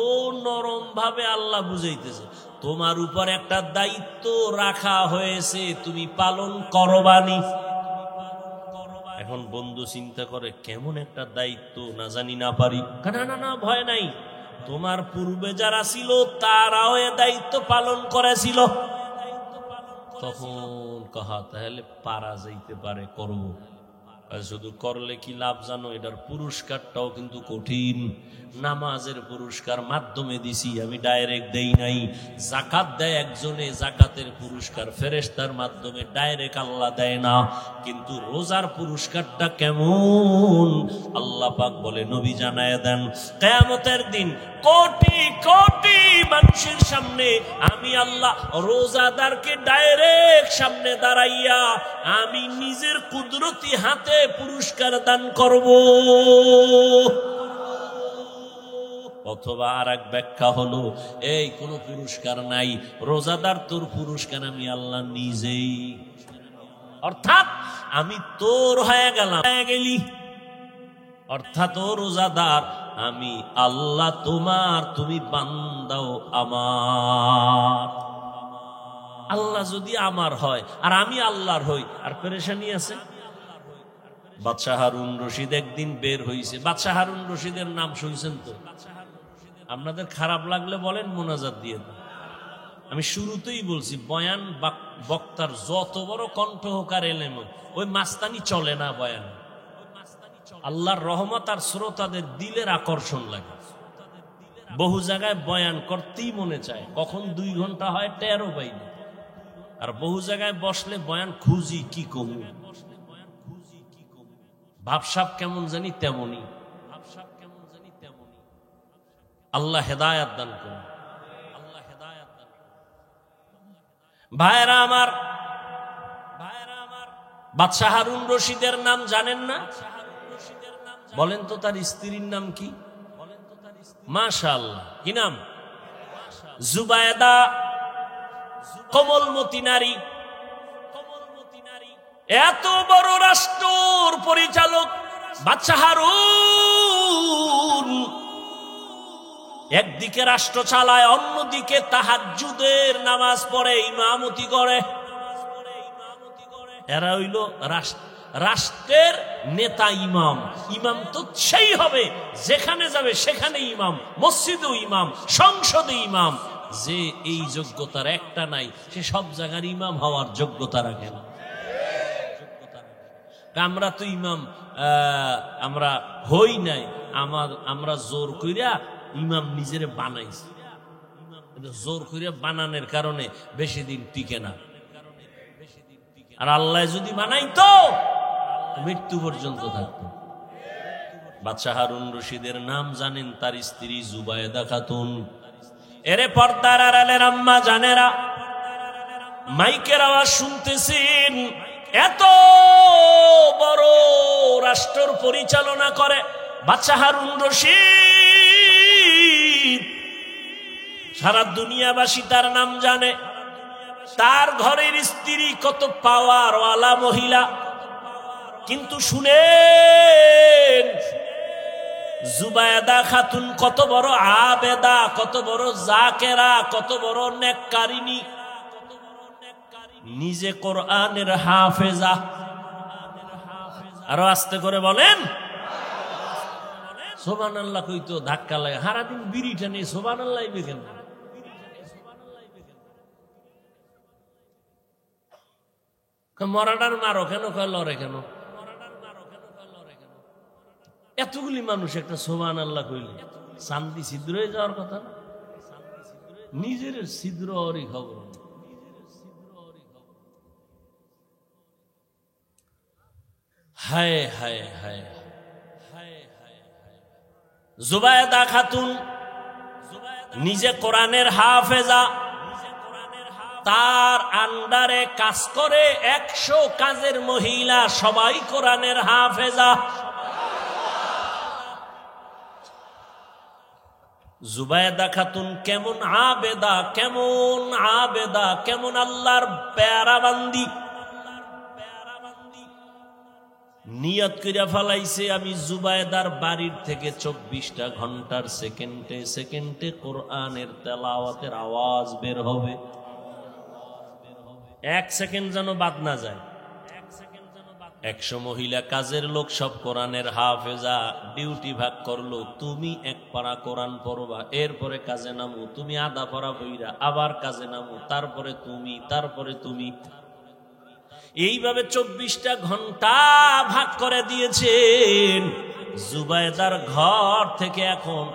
নরম ভাবে আল্লাহ বুঝাইতেছে, তোমার উপর একটা দায়িত্ব রাখা হয়েছে, তুমি পালন করবানি। এখন বন্ধু চিন্তা করে কেমন একটা দায়িত্ব, না জানি না পারি। না না না, ভয় নাই, তোমার পূর্বে যারা ছিল তারাও এ দায়িত্ব পালন করেছিল। তখন কহা তাহলে পারা যাইতে পারে, করব। শুধু করলে কি লাভ জানো? এটার পুরস্কারটাও কিন্তু কঠিন। নামাজের পুরস্কার মাধ্যমে দিছি, আমি ডাইরেক্ট দেই নাই। যাকাত দেয় একজনে, যাকাতের পুরস্কার ফেরেশতার মাধ্যমে, ডাইরেক্ট আল্লাহ দেয় না। কিন্তু রোজার পুরস্কারটা কেমন আল্লাহ পাক বলে, নবী জানায় দেন, কিয়ামতের দিন কোটি কোটি মানুষের সামনে আমি আল্লাহ রোজাদারকে ডাইরেক্ট সামনে দাঁড়াইয়া আমি নিজের কুদরতি হাতে পুরস্কার দান করব। অথবা আর এক ব্যাখ্যা হলো, এই কোনো পুরস্কার নাই, রোজাদার তোর পুরস্কার আমি আল্লাহ নিজেই। অর্থাৎ আমি তোর হয়ে গেলাম, হয়ে গেলি। অর্থাৎ ও রোজাদার, আমি আল্লাহ তোমার, তুমি বান্দাও আমার। আল্লাহ যদি আমার হয় আর আমি আল্লাহর হই, আর পেরেশানি আছে। বাদশাহ হারুন রশিদ একদিন বের হইছে। বাদশাহ হারুন রশিদের নাম শুনছেন তো? আপনাদের খারাপ লাগলে বলেন, মোনাজাত দিয়ে দেন। আমি শুরুতেই বলছি, বয়ান বক্তার যত বড় কণ্ঠ হোক আর এলেম, ওই মাস্তানি চলে না বয়ান। আল্লাহর রহমত আর শ্রোতাদের দিলের আকর্ষণ লাগে। বহু জায়গায় বয়ান করতেই মনে চায়, কখন 2 ঘন্টা হয় টেরও পাই না। আর বহু জায়গায় বসলে বয়ান খুঁজি কি কমু, ভাবসাব কেমন জানি তেমনই। আল্লাহ হেদায়াত দান করুন। ভাইরা আমার, বাদশাহ হারুন রশিদের নাম জানেন না? বলেন তো তার স্ত্রীর নাম কি? মাশাআল্লাহ, কি নাম? জুবায়েদা, কোমলমতি নারী। এত বড় রাষ্ট্রের পরিচালক বাদশাহ হারুন একদিকে রাষ্ট্র চালায়, অন্যদিকে তাহাজ্জুদের নামাজ পড়ে, ইমামতি করে। এরা হইল রাষ্ট্রের নেতা, ইমাম। ইমাম তো সেই হবে যেখানে যাবে সেখানে ইমাম, মসজিদেও ইমাম, সংসদে ইমাম। যে এই যোগ্যতার একটা নাই, সে সব জায়গার ইমাম হওয়ার যোগ্যতা রাখে না। আমরা তো ইমাম আমরা হই নাই, আমরা জোর কইরা ইমাম নিজেরে বানাইছি। জোর কইরা বানানোর কারণে বেশি দিন টিকে না। আর আল্লাহ যদি বানাইতো মৃত্যু পর্যন্ত থাকতো। বাদশাহ হারুন রশিদের নাম জানেন? তার স্ত্রী জুবায়েদা খাতুন। এরে পর্দার আড়ালের আম্মা জানেরা, মাইকের আওয়াজ শুনতেছেন, এত বড় রাষ্ট্র পরিচালনা করে বাদশাহ হারুন রশিদ। সারা দুনিয়াবাসী তার নাম জানে। তার ঘরের স্ত্রী কত পাওয়ারওয়ালা মহিলা। কিন্তু শুনেন, জুবায়েদা খাতুন কত বড় আবেদা, কত বড় জাকেরা, কত বড় নেককারিনী। নিজে কোরআনের হাফেজা। আরো আস্তে করে বলেন সুবহানাল্লাহ। কইতো ধাক্কা লাগে, সারাদিন বিড়ি টানে সুবহানাল্লাহ কেন? মরাটার মারো কেন, কয় লড়ে কেন? এতগুলি মানুষ একটা সুবহানাল্লাহ কইলে চান্দি ছিদ্র হয়ে যাওয়ার কথা না? নিজের ছিদ্র ওরই খবর। হায় হায় হায় হায় হায়। জুবায়দা খাতুন নিজে কোরআনের হাফেজা, তার আন্ডারে কাজ করে 100 কাজের মহিলা, সবাই কোরআনের হাফেজা। জুবায়দা খাতুন কেমন আবেদা, কেমন আবেদা, কেমন আল্লাহর প্যারা বান্দি। নিয়ত কইরা ফেলাইছে আমি জুবায়দার বাড়ির থেকে 24টা ঘন্টার সেকেন্ডে সেকেন্ডে কোরআনের তেলাওয়াতের আওয়াজ বের হবে, 1 সেকেন্ড যেন বাদ না যায়। 100 মহিলা কাজের লোক সব কোরআনের হাফেজা। ডিউটি ভাগ করলো, তুমি 1 পারা কোরআন পড়বা, এরপরে কাজে নামো, তুমি আধা পারা বইরা আবার কাজে নামো, তারপরে তুমি, তারপরে তুমি। এইভাবে 24টা ঘন্টা ভাগ করে দিয়েছেন। জুবায়দার ঘর থেকে এখন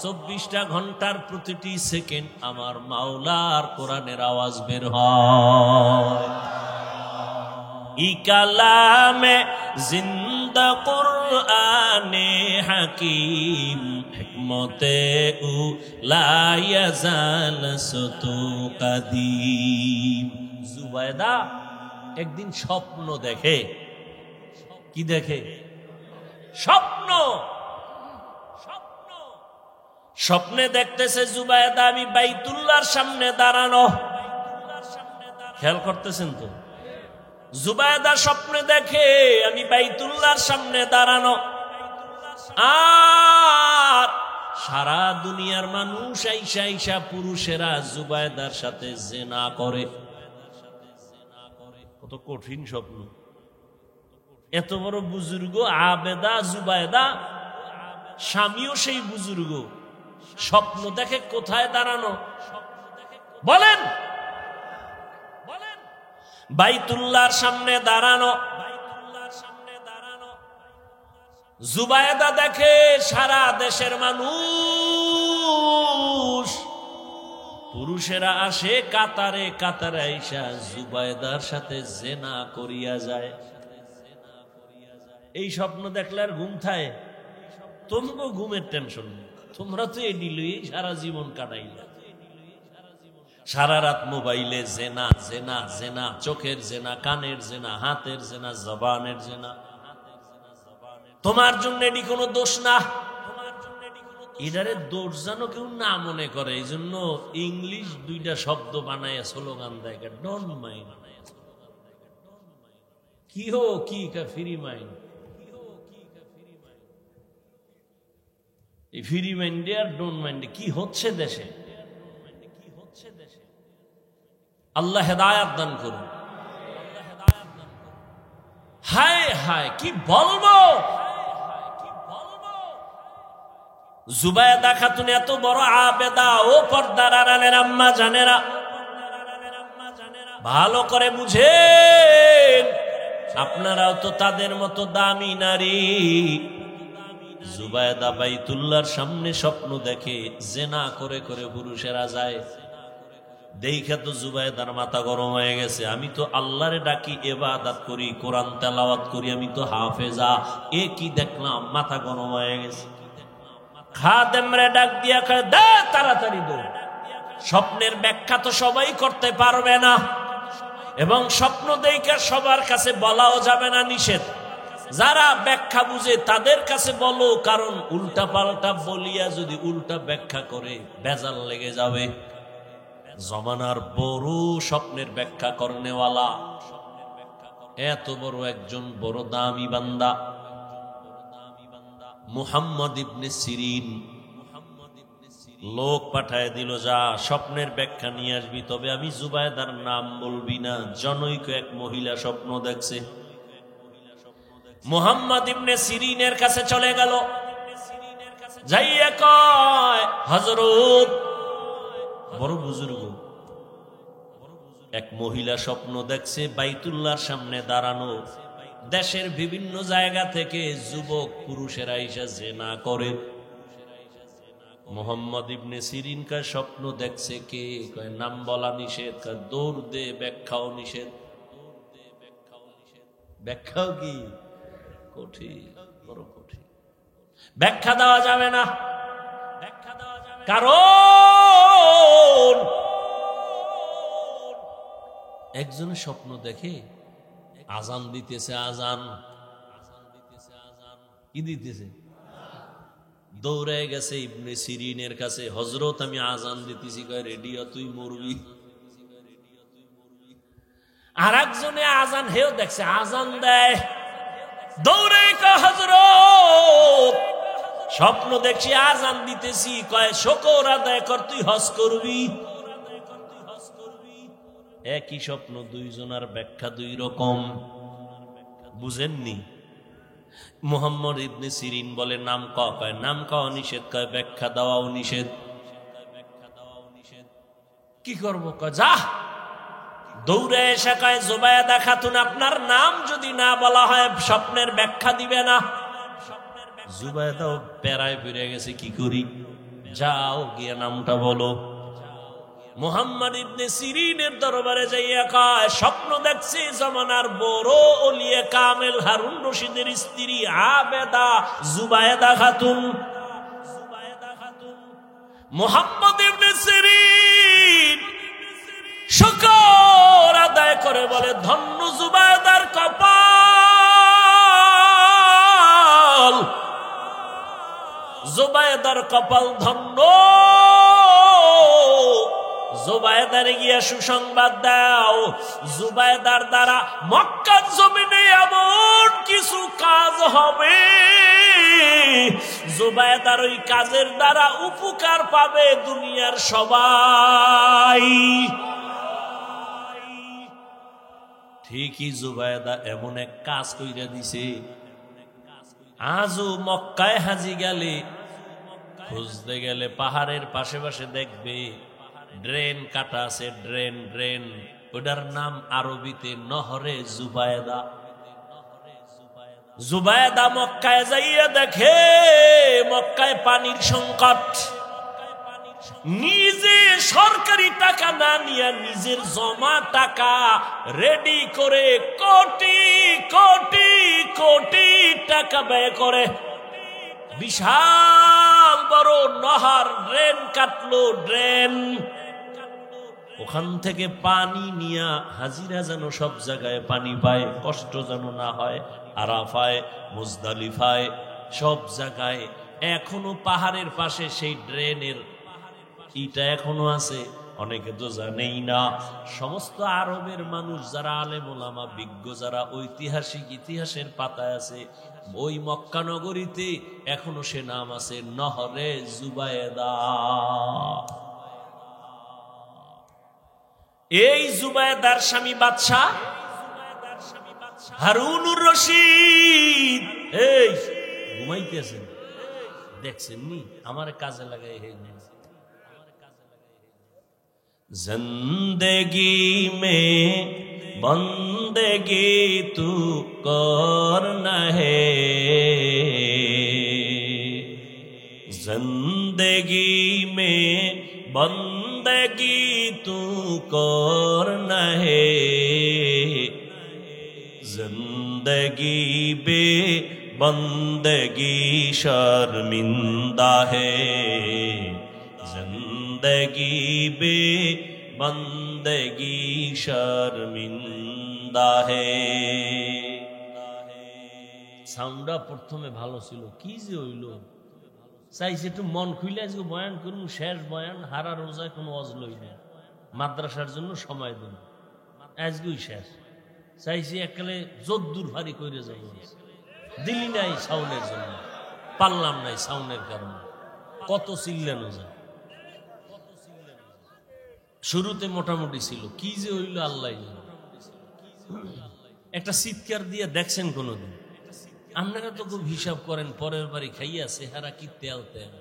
24টা ঘন্টার প্রতিটি সেকেন্ড আমার মাওলার কোরআনের আওয়াজ বের হয়। ই কালামে জিন্দা কুরআনে হাকিম, হিকমতে উ লা ইয়াজাল সুতু কাদিম। জুবায়দা একদিন স্বপ্ন দেখে। কি দেখে? স্বপ্ন। স্বপ্নে দেখতেছে জুবায়দা আমি বাইতুল্লাহর সামনে দাঁড়ানো। খেয়াল করতেছেন তো? জুবায়দা স্বপ্নে দেখে আমি বাইতুল্লাহর সামনে দাঁড়ানো, আর সারা দুনিয়ার মানুষ আইসা আইসা পুরুষেরা জুবায়দার সাথে জিনা করে। কত কঠিন স্বপ্ন! এত বড় বুজুর্গ আবেদা জুবায়দা, স্বামীও সেই বুজুর্গ, স্বপ্ন দেখে কোথায় দাঁড়ানো বলেন? বাইতুল্লাহর সামনে দাঁড়ানো। জুবায়দা দেখে সারা দেশের মানুষ, পুরুষেরা আসে কাতারে কাতারে আইসা জুবায়দার সাথে জিনা করিয়া যায়। এই স্বপ্ন দেখলে আর ঘুম থায়? তোমরা ঘুমের টেনশন নেই, তোমরা তো এডি লই সারা জীবন কাটাইলা। সারা রাত মোবাইলে জেনা জেনা জেনা, চোখের জেনা, কানের জেনা, হাতের জেনা, জবানের জেনা। তোমার জন্য এটি কোনো দোষ না। এটারে দোষ যেন কেউ না মনে করে, এই জন্য ইংলিশ 2টা শব্দ বানায় স্লোগান দেয়, ডোন্ট মাইন্ড। কি হো কি ফ্রি মাইন্ড? এই ফ্রি মাইন্ডে আর ডোন্ট মাইন্ডে কি হচ্ছে দেশে? আল্লাহ হেদায়াত দান করুন। হায় হায় কি বলবো! জুবায়দা খাতুন এত বড় আবেদা, ও পর্দার আড়ালের আম্মা জানেরা ভালো করে বুঝেন, আপনারাও তো তাদের মতো দামি নারী। জুবায়দা বাইতুল্লাহর সামনে স্বপ্ন দেখে জিনা করে করে পুরুষেরা যায়। দেখে তো জুবায়দার মাথা গরম হয়ে গেছে। আমি তো আল্লাহরে ডাকি, ইবাদত করি, কোরআন তেলাওয়াত করি, আমি তো হাফেজা, এ কি দেখলাম? মাথা গরম হয়ে গেছে। খাদেমরে ডাক দিয়া কয়, দে তাড়াতাড়ি দো। স্বপ্নের ব্যাখ্যা তো সবাই করতে পারবে না, এবং স্বপ্ন দেখে সবার কাছে বলাও যাবে না, নিষেধ। যারা ব্যাখ্যা বুঝে তাদের কাছে বলো, কারণ উল্টা পাল্টা বলিয়া যদি উল্টা ব্যাখ্যা করে বেজাল লেগে যাবে। জমানার বড় স্বপ্নের ব্যাখ্যা করনেওয়ালা, এত বড় একজন বড় দামি বান্দা মুহাম্মদ ইবনে সিরিন লোক পাঠায় দিল, যা স্বপ্নের ব্যাখ্যা নিয়ে আসবি, তবে আমি জুবায়দার নাম বলবি না। জনৈক এক মহিলা স্বপ্ন দেখছে। মুহাম্মদ ইবনে সিরিনের কাছে চলে গেল, যাইয়া কয়, হযরত, বড় বুজুর্গ, এক মহিলা স্বপ্ন দেখছে বাইতুল্লাহর সামনে দাঁড়ানো, দেশের বিভিন্ন জায়গা থেকে যুবক পুরুষেরা এসে জিনা করে। মোহাম্মদ ইবনে সিরিন কার স্বপ্ন দেখছে কে? কয় নাম বলা নিষেধ, কয় দৌড় দে, ব্যাখ্যাও নিষেধ। ব্যাখ্যাও কি কঠিন, বড় কঠিন, ব্যাখ্যা দেওয়া যাবে না। কারণ একজনের স্বপ্ন দেখে আজান দিতেছে, আজান কি দিতেছে, দৌড়ে গেছে ইবনে সিরিনের কাছে, হযরত আমি আজান দিতেছি। কয় রেডিও, তুই মরবি। আর একজনে আজান, হেও দেখছে আজান দেয়, দৌড়ে কয় হযরত স্বপ্ন দেখছি আজান দিতেছি। কয় শুকর আদায় কর, তুই হজ করবি। একই স্বপ্ন, দুইজনের ব্যাখ্যা দুই রকম, বুঝেননি? মুহাম্মদ ইবনে সিরিন বলে নাম কয় নাম কওয়া নিষেধ, কয় ব্যাখ্যা দেওয়াও নিষেধ। কি করব? কয় যা। দৌড়ে এসে কয় জুবায়েদা খাতুন, আপনার নাম যদি না বলা হয় স্বপ্নের ব্যাখ্যা দিবে না। জুবায়েদাও প্যারায় ফিরে গেছে, কি করি? যাও গিয়ে নামটা বলো। মুহাম্মদ ইবনে সিরিনের দরবারে যাইয়া কয় স্বপ্ন দেখছি জামানার বড় ওলিয়ে কামেল হারুন রশিদের স্ত্রী আবেদা জুবায়েদা খাতুন। মুহাম্মদ ইবনে সিরিন শুকর আদায় করে বলে ধন্য জুবায়েদার কপাল, জুবায়েদার কপাল ধন্য। জুবায়েদারে গিয়া সুসংবাদ দাও, জুবায়েদার দ্বারা মক্কার জমিনে এমন কিছু কাজ হবে, জুবায়েদার ওই কাজের দ্বারা উপকার পাবে দুনিয়ার সবাই। ঠিকই জুবায়েদা এমন এক কাজ কইরা দিছে, আজও মক্কায় হাজি গেলে, খুঁজতে গেলে পাহাড়ের পাশে পাশে দেখবে ড্রেন কাটা আছে, ড্রেন ড্রেন, ওটার নাম আরবিতে নহরে জুবায়েদা। জুবায়েদা মক্কায় যাইয়া দেখে মক্কায় পানির সংকট, নিজে সরকারি টাকা না নিয়ে নিজের জমা টাকা রেডি করে কোটি কোটি কোটি টাকা ব্যয় করে বিশাল বড় নহর ড্রেন কাটলো। ড্রেন ওখান থেকে পানি নিয়া হাজিরা যেন সব জায়গায় পানি পায়, কষ্ট যেন না হয়। আরাফায়, মুজদালিফায়, সব জায়গায় এখনো পাহাড়ের পাশে সেই ড্রেনের ইটা এখনো আছে, অনেকে তো জানেই না। সমস্ত আরবের মানুষ যারা আলেম ওলামা বিজ্ঞ, যারা ঐতিহাসিক ইতিহাসের পাতায় আছে, ওই মক্কা নগরীতে এখনো সে নাম আছে নহরে জুবায়েদা। এই জুবায়েদার স্বামী বাদশাহ হারুনুর রশিদ। এই ঘুমাইতেছেন, দেখছেন নি? আমার কাজে লাগাই হে जिंदगी में बंदगी तू करना है, जिंदगी में बंदगी तू करना है, जिंदगी बे बंदगी शर्मिंदा है, जिंदगी बे बंदगी शर्मिंदा है। সাউন্ডটা প্রথমে ভালো ছিল, কি যে হইল, চাইছে একটু মন খুইলে আজকে বয়ান করুন, শেষ বয়ান, হারা রোজায় কোনো অজ লই না, মাদ্রাসার জন্য সময় দিন, আজকেই শেষ। চাইছি একালে যদ্দুর ভারী করে যাই, দিলি নাই সাউন্ডের জন্য, পারলাম নাই সাউন্ডের কারণে, কত চিল্লানো যায়। শুরুতে মোটামুটি ছিল, কি যে হইল আল্লাহ। একটা চিৎকার দিয়ে দেখছেন কোনদিন? আপনারা তো খুব হিসাব করেন, পরের বাড়ি খাইয়া চেহারা কি তেল তেল,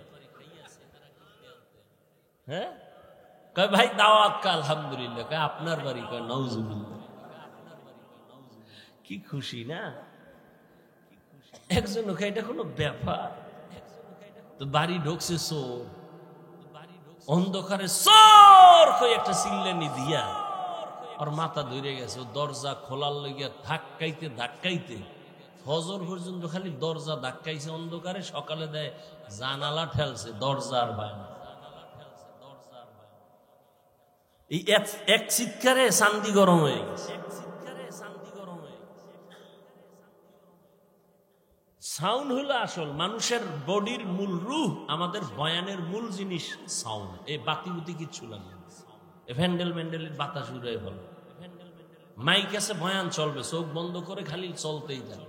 হ্যাঁ কয় ভাই দাওয়াত কা আলহামদুলিল্লাহ। কয় আপনার বাড়ি? কয় নাউজুবিল্লাহ। কি খুশি না একজন, এটা কোনো ব্যাপার? তো বাড়ি ঢুকছে চোর, অন্ধকারে চোর কই একটা চিল্লানি দিয়া আর মাথা ধরে গেছে। দরজা খোলার লইয়া ধাক্কাইতে ধাক্কাইতে ফজর পর্যন্ত খালি দরজা ধাক্কাইছে অন্ধকারে। সকালে দেয় জানালা ঠেলছে, দরজা আর ভাই না। এই এক চিৎকারে চান্দি গরম হয়ে গেছে। সাউন্ড হলো আসল মানুষের বডির মূল রূহ। আমাদের বয়ানের মূল জিনিস সাউন্ড। এই বাতি বুতি কিচ্ছু লাগে না, ভ্যান্ডেল ম্যান্ডেলের বাতাস উড়াই ভালো। মাইক আছে, বয়ান চলবে, চোখ বন্ধ করে খালি চলতেই যায়।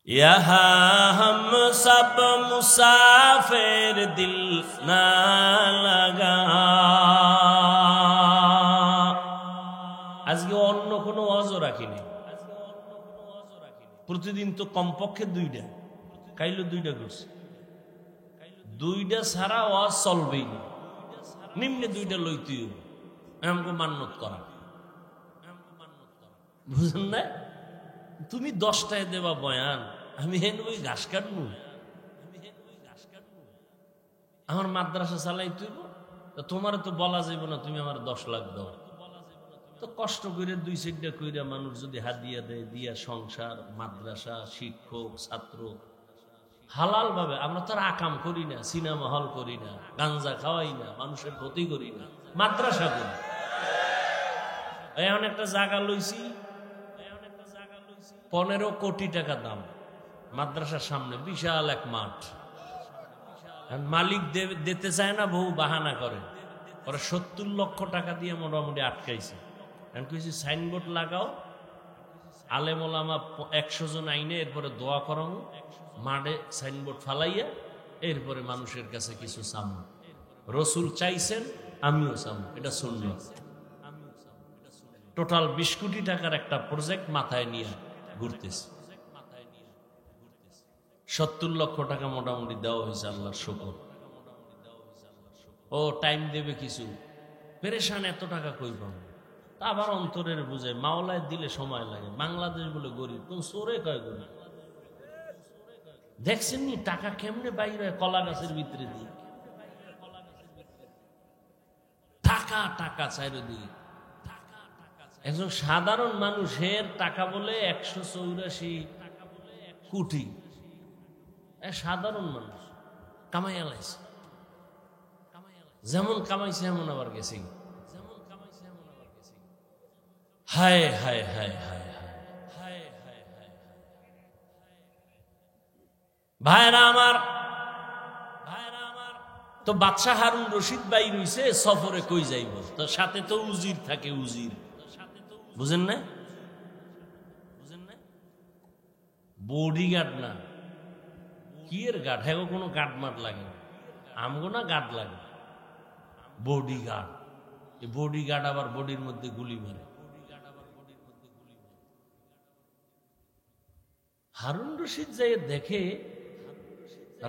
यहाँ हम सब मुसाफिर दिल ना लगा। আজকে অন্য কোনো ওয়াজও রাখিনি। প্রতিদিন তো কমপক্ষে 2টা, কাইলো 2টা করছে। 2টা ছাড়া ওয়াজ চলবেই না। নিম্নে 2টা লইতেই আমাকে মান্যত করা, বুঝেন না? তুমি 10টায় দেবা বয়ান, আমি হেন ওই ঘাস কাটবো? আমার মাদ্রাসা চালাই তুইব, তোমার তো বলা যাবে না তুমি আমার 10 লাখ দাও। তো কষ্ট করে 2-4টা কইরা মানুষ যদি হাদিয়া দেয়, দিয়া সংসার, মাদ্রাসা, শিক্ষক, ছাত্র হালাল ভাবে। আমরা তো আর আকাম করি না, সিনেমা হল করি না, গাঞ্জা খাওয়াই না, মানুষের ক্ষতি করি না, মাদ্রাসা করি। এখন একটা জায়গা লইছি 15 কোটি টাকা দাম, মাদ্রাসার সামনে বিশাল এক মাঠ। মালিক দিতে চায় না, বহু বাহানা করে। ওরা 70 লক্ষ টাকা দিয়ে মোটামুটি আটকাইছে। এখন কইছি সাইনবোর্ড লাগাও, আলেম ওলামা 100 জন আইনে, এরপরে দোয়া করানো, মাঠে সাইনবোর্ড ফালাইয়া, এরপরে মানুষের কাছে কিছু চামু। রসুল চাইছেন, আমিও চামু, এটা সুন্নাত। টোটাল 20 কোটি টাকার একটা প্রজেক্ট মাথায় নিয়ে ঘুরতেছে। 70 লক্ষ টাকা মোটামুটি দেওয়া হয়েছে, আল্লাহর শুকর। ও টাইম দেবে কিছু, পেরেশান, এত টাকা কই পাবো? তা আবার অন্তরের বুঝে, মাওলায় দিলে সময় লাগে। বাংলাদেশ বলে গরিব, কোন চোরে কয় গরিব? দেখছেন নি টাকা কেমনে বাইর হয় কলা গাছের ভিতরে দিয়ে? টাকা টাকা চারিদিকে। একজন সাধারণ মানুষের টাকা বলে 184 কোটি। সাধারণ মানুষ কামাইয়া লাইছে, যেমন কামাইছে এমন আবার গেছে। হায় হায় হায় হায় হায়, ভাইরা আমার, তো বাদশাহ হারুন রশিদ ভাই রইছে সফরে, কই যাইব? তো সাথে তো উজির থাকে, উজির, বুঝেন না? বডিগার্ড না, কি এর গার্ড? হ্যাঁ, কোনো গার্ড মার্ড লাগে না, আমগো না গার্ড লাগে, বডিগার্ড। এই বডিগার্ড আবার বডির মধ্যে গুলি মারে। হারুন রশিদ যাই দেখে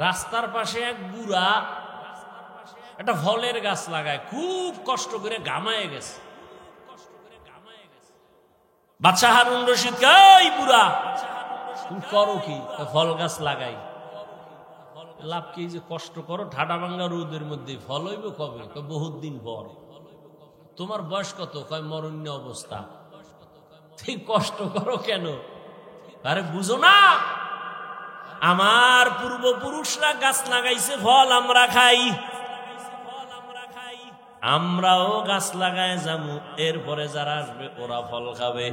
রাস্তার পাশে এক বুড়া একটা ফলের গাছ লাগায়, খুব কষ্ট করে ঘামায় গেছে। বাদশাহ হারুন রশিদ কই, বুড়া তুমি করো কি? ফল গাছ লাগাই। লাভ কি যে কষ্ট করো? ঠাডা ভাঙ্গা রোদের মধ্যে ফল হইব কবে? বহুত দিন পর। তোমার বয়স কত? কয় মরণ্য অবস্থা। ঠিক কষ্ট করো কেন? আরে বুঝো না, আমার পূর্বপুরুষরা গাছ লাগাইছে, ফল আমরা খাই, আমরাও গাছ লাগায় যাবো, এরপরে যারা আসবে ওরা ফল খাবে।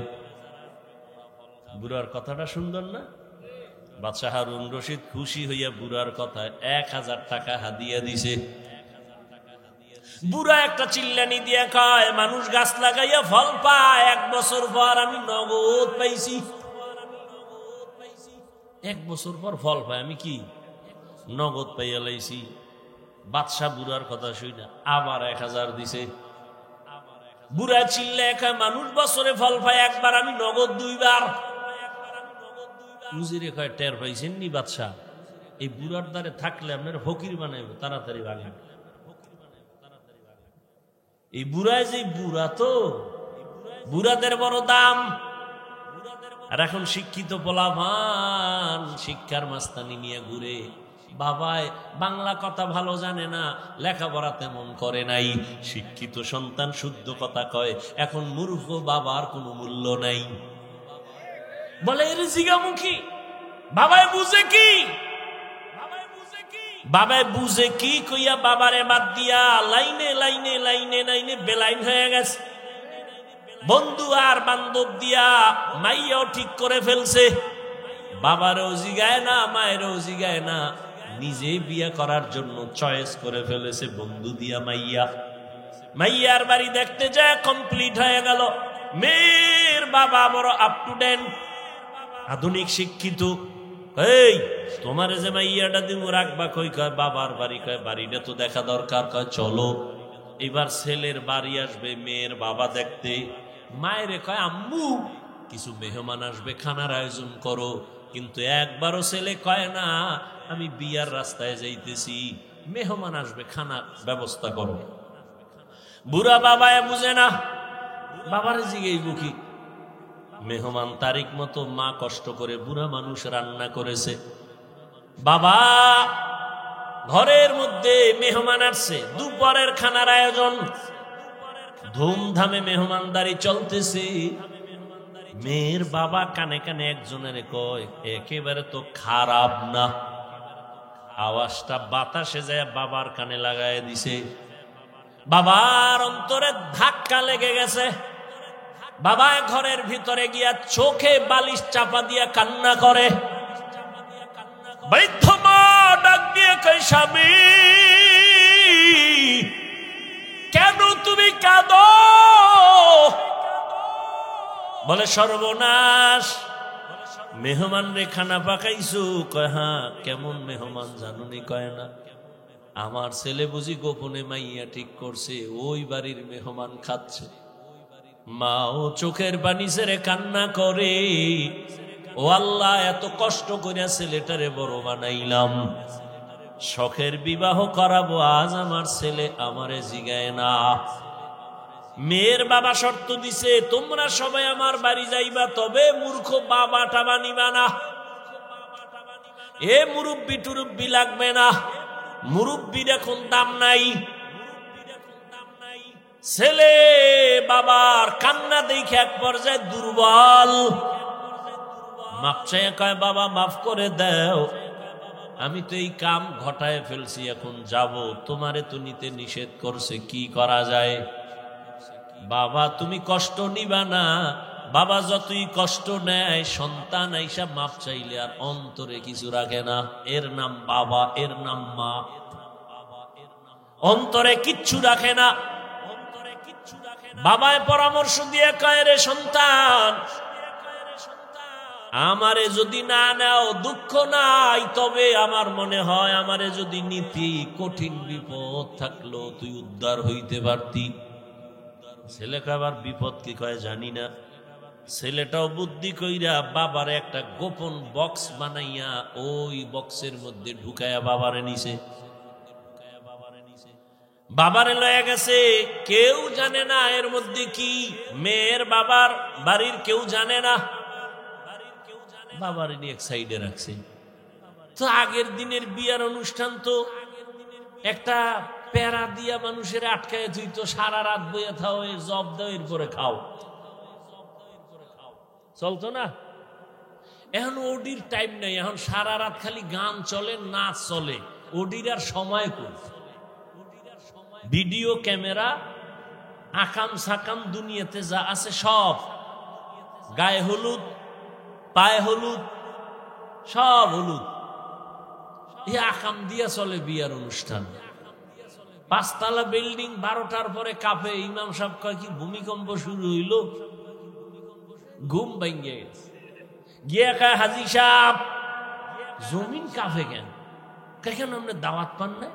বুড়ার কথাটা সুন্দর না? বাদশাহ হারুন রশিদ খুশি হইয়া বুড়ার কথায় 1000 টাকা হাদিয়া দিছে। বুড়া একটা চিল্লানি দিয়া কয়, মানুষ গাছ লাগাইয়া ফল পায়, 1 বছর পর আমি নগদ পাইছি। 1 বছর পর ফল পায়, আমি কি নগদ পাইয়া লাইছি? বাদশাহ বুড়ার কথা শুই না, আবার 1000 দিছে। বুড়া চিল্লা কয়, মানুষ বছরে ফল পায় একবার, আমি নগদ 2 বার। উজিরে কয় টের পাইছেন নি বাদশাহ, এই বুড়ার দ্বারে থাকলে আপনার ফকির বানাইব, তাড়াতাড়ি ভাগেন। এই বুড়ায় যে বুড়া, তো বুড়াদের বড় দাম। আর এখন শিক্ষিত পোলাপান শিক্ষার মাস্তানি নিয়ে ঘুরে, বাবায় বাংলা কথা ভালো জানে না, লেখাপড়া তেমন করে নাই, শিক্ষিত সন্তান শুদ্ধ কথা কয়, এখন মূর্খ বাবার কোনো মূল্য নাই। বলে এর জিগামুখী বাবায় বুঝে কি, বাবায় বুঝে কি কইয়া বাবারে বাদ দিয়া লাইনে লাইনে লাইনে লাইনে বেলাইন হয়ে গেছে। বন্ধু আর বান্ধব দিয়া মাইয়াও ঠিক করে ফেলছে, বাবারও জিগায় না, মায়েরও জিগায় না, নিজে বিয়ে করার জন্য চয়েস করে ফেলেছে বন্ধু দিয়া মাইয়া। মাইয়ার বাড়ি দেখতে যায় কমপ্লিট হয়ে গেল। মেয়ের বাবা বড় আপ টু ডেট, আধুনিক শিক্ষিত। এই তোমার যে মাইয়াটা দিব রাখবা কই, কয় বাবার বাড়ি, কয় বাড়িটা তো দেখা দরকার, কয় চলো। এবার ছেলের বাড়ি আসবে মেয়ের বাবা দেখতে, মায়েরে কয় আম্মু কিছু মেহমান আসবে, খানার আয়োজন করো। কিন্তু একবারও ছেলে কয় না আমি বিয়ার রাস্তায় যাইতেছি, মেহমান আসবে, খানার ব্যবস্থা করো। বুড়া বাবায় বুঝে না, বাবারে জিগেইব কি? মেহমান তারিখ মতো মা কষ্ট করে বুড়া মানুষ রান্না করেছে, বাবা ঘরের মধ্যে মেহমান আসছে, দুপুরের খানার আয়োজন, ধুমধামে মেহমানদারি চলতেছে। মেয়ের বাবা কানে কানে একজনের কয় একেবারে তো খারাপ না, আওয়াজটা বাতাসে যায় বাবার কানে লাগায় দিছে। বাবার অন্তরে ধাক্কা লেগে গেছে, বাবা ঘরের ভিতরে গিয়া চোখে বালিশ চাপা দিয়া কান্না করে। বৃদ্ধ মা ডাক দিয়ে কই স্বামী কেন তুমি কাঁদো? বলে সর্বনাশ, মেহমান রে খানা পাকাইছো। কয় হ্যাঁ। কেমন মেহমান জানুনি? কয় না, আমার ছেলে বুঝি গোপনে মাইয়া ঠিক করছে, ওই বাড়ির মেহমান খাচ্ছে। মা ও চোখের পানি ছেড়ে কান্না করে, ও আল্লাহ এত কষ্ট করে ছেলেটারে বড় বানাইলাম, শখের বিবাহ করাবো, আজ আমার ছেলে আমারে জিগায় না। মেয়ের বাবা শর্ত দিছে তোমরা সবাই আমার বাড়ি যাইবা, তবে মূর্খ বাবাটা বানিবা না। এ মুরব্বি টুরব্বি লাগবে না, মুরব্বির এখন দাম নাই। ছেলে বাবার কান্না দেখে এক পর্যায়ে দুর্বল, মাপ চাই, কয় বাবা মাফ করে দাও, আমি তো এই কাম ঘটায় ফেলছি, এখন যাব, তোমারে তো নিতে নিষেধ করছে, কি করা যায়? বাবা তুমি কষ্ট নিবা না, বাবা যতই কষ্ট নেয় সন্তান আইসা মাপ চাইলে আর অন্তরে কিছু রাখে না, এর নাম বাবা, এর নাম মা, অন্তরে কিচ্ছু রাখে না। বাবায় পরামর্শ দিয়ে কয় রে সন্তান, আমারে যদি না নাও দুঃখ নাই, তবে আমার মনে হয় আমারে যদি নিতি কঠিন বিপদ থাকলো তুই উদ্ধার হইতে পারতি। ছেলেকে আবার বিপদ কি কয় জানি না, ছেলেটাও বুদ্ধি কইরা বাবার একটা গোপন বক্স বানাইয়া ওই বক্সের মধ্যে ঢুকাইয়া বাবারে নিছে, বাবারে লয়ে গেছে। কেউ জানে না এর মধ্যে কি, মেয়ের বাবার বাড়ির কেউ জানে না, বাবারে নিয়ে এক সাইডে রাখছে। তো আগের দিনের বিয়ার অনুষ্ঠান তো একটা প্যারা দিয়া মানুষের আটকায় তুই তো সারা রাত বইয়া থাও, জব দাও, এরপরে খাও, চলতো না? এখন ওডির টাইম নাই, এখন সারা রাত খালি গান চলে, নাচ চলে, ওডির আর সময় কই? ভিডিও ক্যামেরা, আকাম সাকাম দুনিয়াতে যা আছে সব, গায়ে হলুদ, পায়ে হলুদ, সব হলুদ, এই আকাম দিয়া চলে বিয়ার অনুষ্ঠান। 5 তলা বিল্ডিং 12টার পরে কাঁপে, ইমাম সাহেব কয় কি ভূমিকম্প শুরু হইল, ঘুম ভাঙ্গে গেছে, গিয়ে কয় হাজি সাহেব জমিন কাঁপে কেন? কেন আপনি দাওয়াত পান না?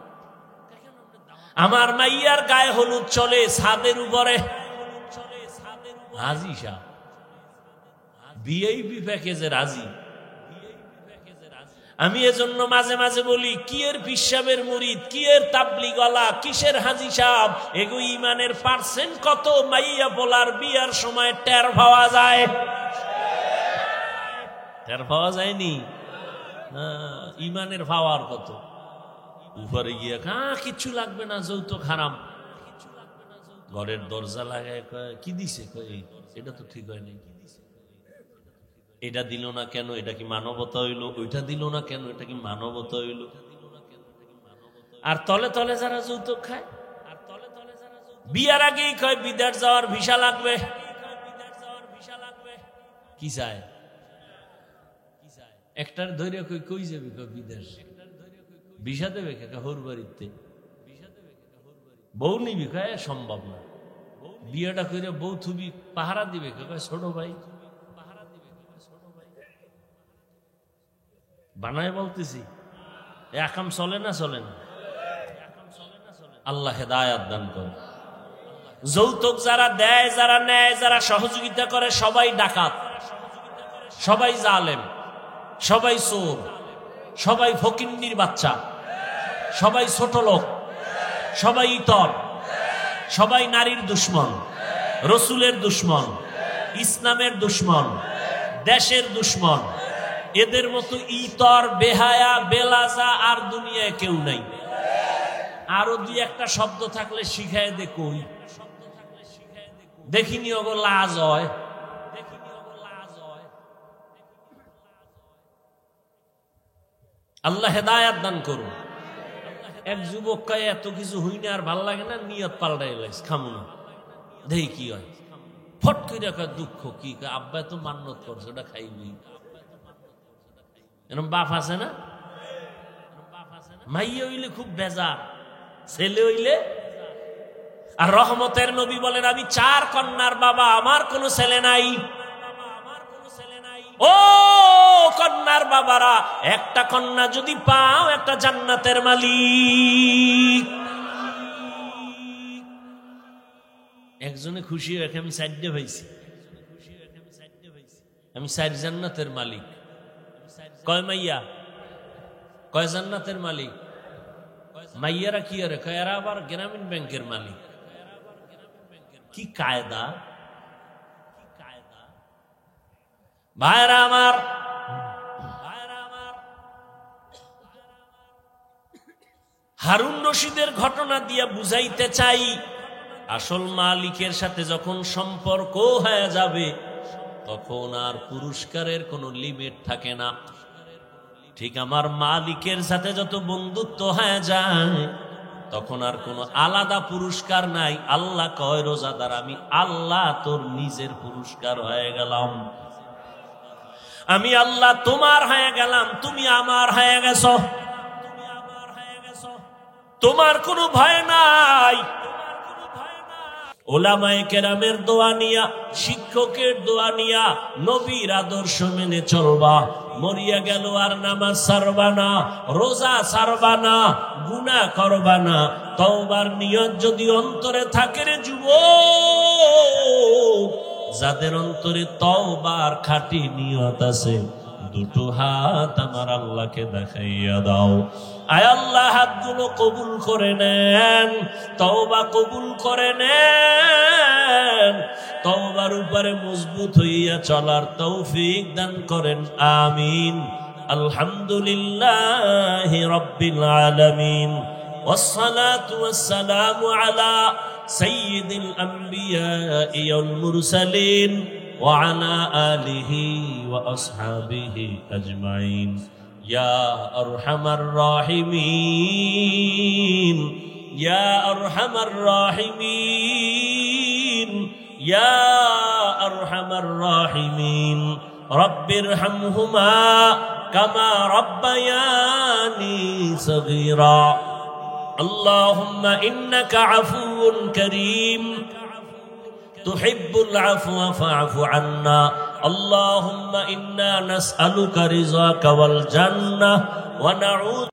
আমার মাইয়ার গায়ে হলুদ চলে ছাদের উপরে। হাজি সাহেব ভিআইপি প্যাকেজে রাজি, আমি এজন্য মাঝে মাঝে বলি, কি এর পিসাবের মুরিদ, কি এর তাবলিগওয়ালা, কিসের হাজি সাহেব, এগো ইমানের পার্সেন্ট কত মাইয়া পোলার বিয়ার সময় টের পাওয়া যায়? টের পাওয়া যায়নি? ইমানের পাওয়ার কত উপরে গিয়ে কিচ্ছু লাগবে না, যৌতুক হারাম। ঘরের দরজা লাগায় কি দিছে, এটা তো ঠিক হয় নাই, এটা দিল না কেন, এটা কি মানবতা হইল? ওইটা দিল না কেন, এটা কি মানবতা হইল? আর তলে তলে যারা যৌতুক খায়, বিয়ার আগেই কয় বিদেশ যাওয়ার ভিসা লাগবে। কি চায়? একটার ধৈর্য কই যাবি, বিদেশ ভিসা দেবে হোর বাড়িতে, বউ নিবি কয় সম্ভব না, বিয়েটা করে বউ থুবি পাহারা দিবে ছোট ভাই বানায়। বলতেছি একাম চলে না, চলে না। আল্লাহ হেদায়াত দান করে। যৌতুক যারা দেয়, যারা নেয়, যারা সহযোগিতা করে, সবাই ডাকাত, সবাই জালেম, সবাই চোর, সবাই ফকিন্নির বাচ্চা, সবাই ছোট লোক, সবাই ইতর, সবাই নারীর দুশ্মন, রসুলের দুশ্মন, ইসলামের দুশ্মন, দেশের দুশ্মন। এদের মতো ইতর, বেহায়া, বেলাজা আর দুনিয়ায় কেউ নাই। আরো দুই একটা শব্দ থাকলে শিখায় দে, কই দেখিনি ওগো লাজ হয়। আল্লাহ হেদায়াত দান করুন। এক যুবক কয় এত কিছু হই না, আর ভাল লাগে না, নিয়ত পাল্টাই লাইস, খামু না, দেখি কি হয়। ফট করে কয় দুঃখ কি, আব্বা তো মান্যত করছে, ওটা খাইবি। এরকম বাপ আছে না? মাইয়া হইলে খুব বেজার, ছেলে হইলে। আর রহমতের নবী বলেন, আমি 4 কন্যার বাবা, আমার কোনো ছেলে নাই। ও কন্যার বাবারা, একটা কন্যা যদি পাও, একটা জান্নাতের মালিক। একজনে খুশি হয়ে, আমি 4টে পাইছি, আমি 4 জান্নাতের মালিক। কয় মাইয়া, কয় জান্নাতের মালিক? মাইয়ারা কি আরে কয়, এরা আবার গ্রামীণ ব্যাংকের মালিক। কি কায়দা! ভাইরা আমার, হারুন রশিদের ঘটনা দিয়া বুঝাইতে চাই, আসল মালিকের সাথে যখন সম্পর্ক হয়ে যাবে, তখন আর পুরস্কারের কোনো লিমিট থাকে না। ঠিক আমার মালিকের সাথে যত বন্ধুত্ব হয়ে যায়, তখন আর কোনো আলাদা পুরস্কার নাই। আল্লাহ কয়, রোজাদার আমি আল্লাহ তোর নিজের পুরস্কার হয়ে গেলাম। আমি আল্লাহ তোমার হয়ে গেলাম, তুমি আমার হয়ে গেছো। তোমার কোনো ভয় নাই। ওলামায়ে কেরামের দোয়া নিয়া, শিক্ষকের দোয়া নিয়া, নবীর আদর্শ মেনে চলবা। মরিয়া গেল আর নামাজ ছাড়বা না, রোজা ছাড়বা না, গুনাহ করবা না। তওবার নিয়ত যদি অন্তরে থাকে রে যুবক, যাদের অন্তরে তওবার খাঁটি নিয়ত আছে, দুটো হাত আমার আল্লাহকে দেখাইয়া দাও। আয় আল্লাহ, হাতগুলো কবুল করে নেন, তওবা কবুল করে নেন, তওবার উপরে মজবুত হইয়া চলার তৌফিক দান করেন, আমিন। আলহামদুলিল্লাহি রাব্বিল আলামিন, ওয়াসসালাতু ওয়াসসালামু আলা সাইয়্যিদিল আমবিয়াই ওয়াল মুরসালিন ওয়া আলা আলিহি ওয়া আসহাবিহি আজমাইন। ইয়া আরহামার রাহিমিন, ইয়া আরহামার রাহিমিন, ইয়া আরহামার রাহিমিন। রব্বিরহামহুমা কামা রাব্বায়ানি সগীরা। আল্লাহুম্মা ইন্নাকা আফুউন কারীম, তুহিব্বুল আফওয়া ফা'ফু আন্না। اللهم إنا نسألك رضاك والجنة ونعوذ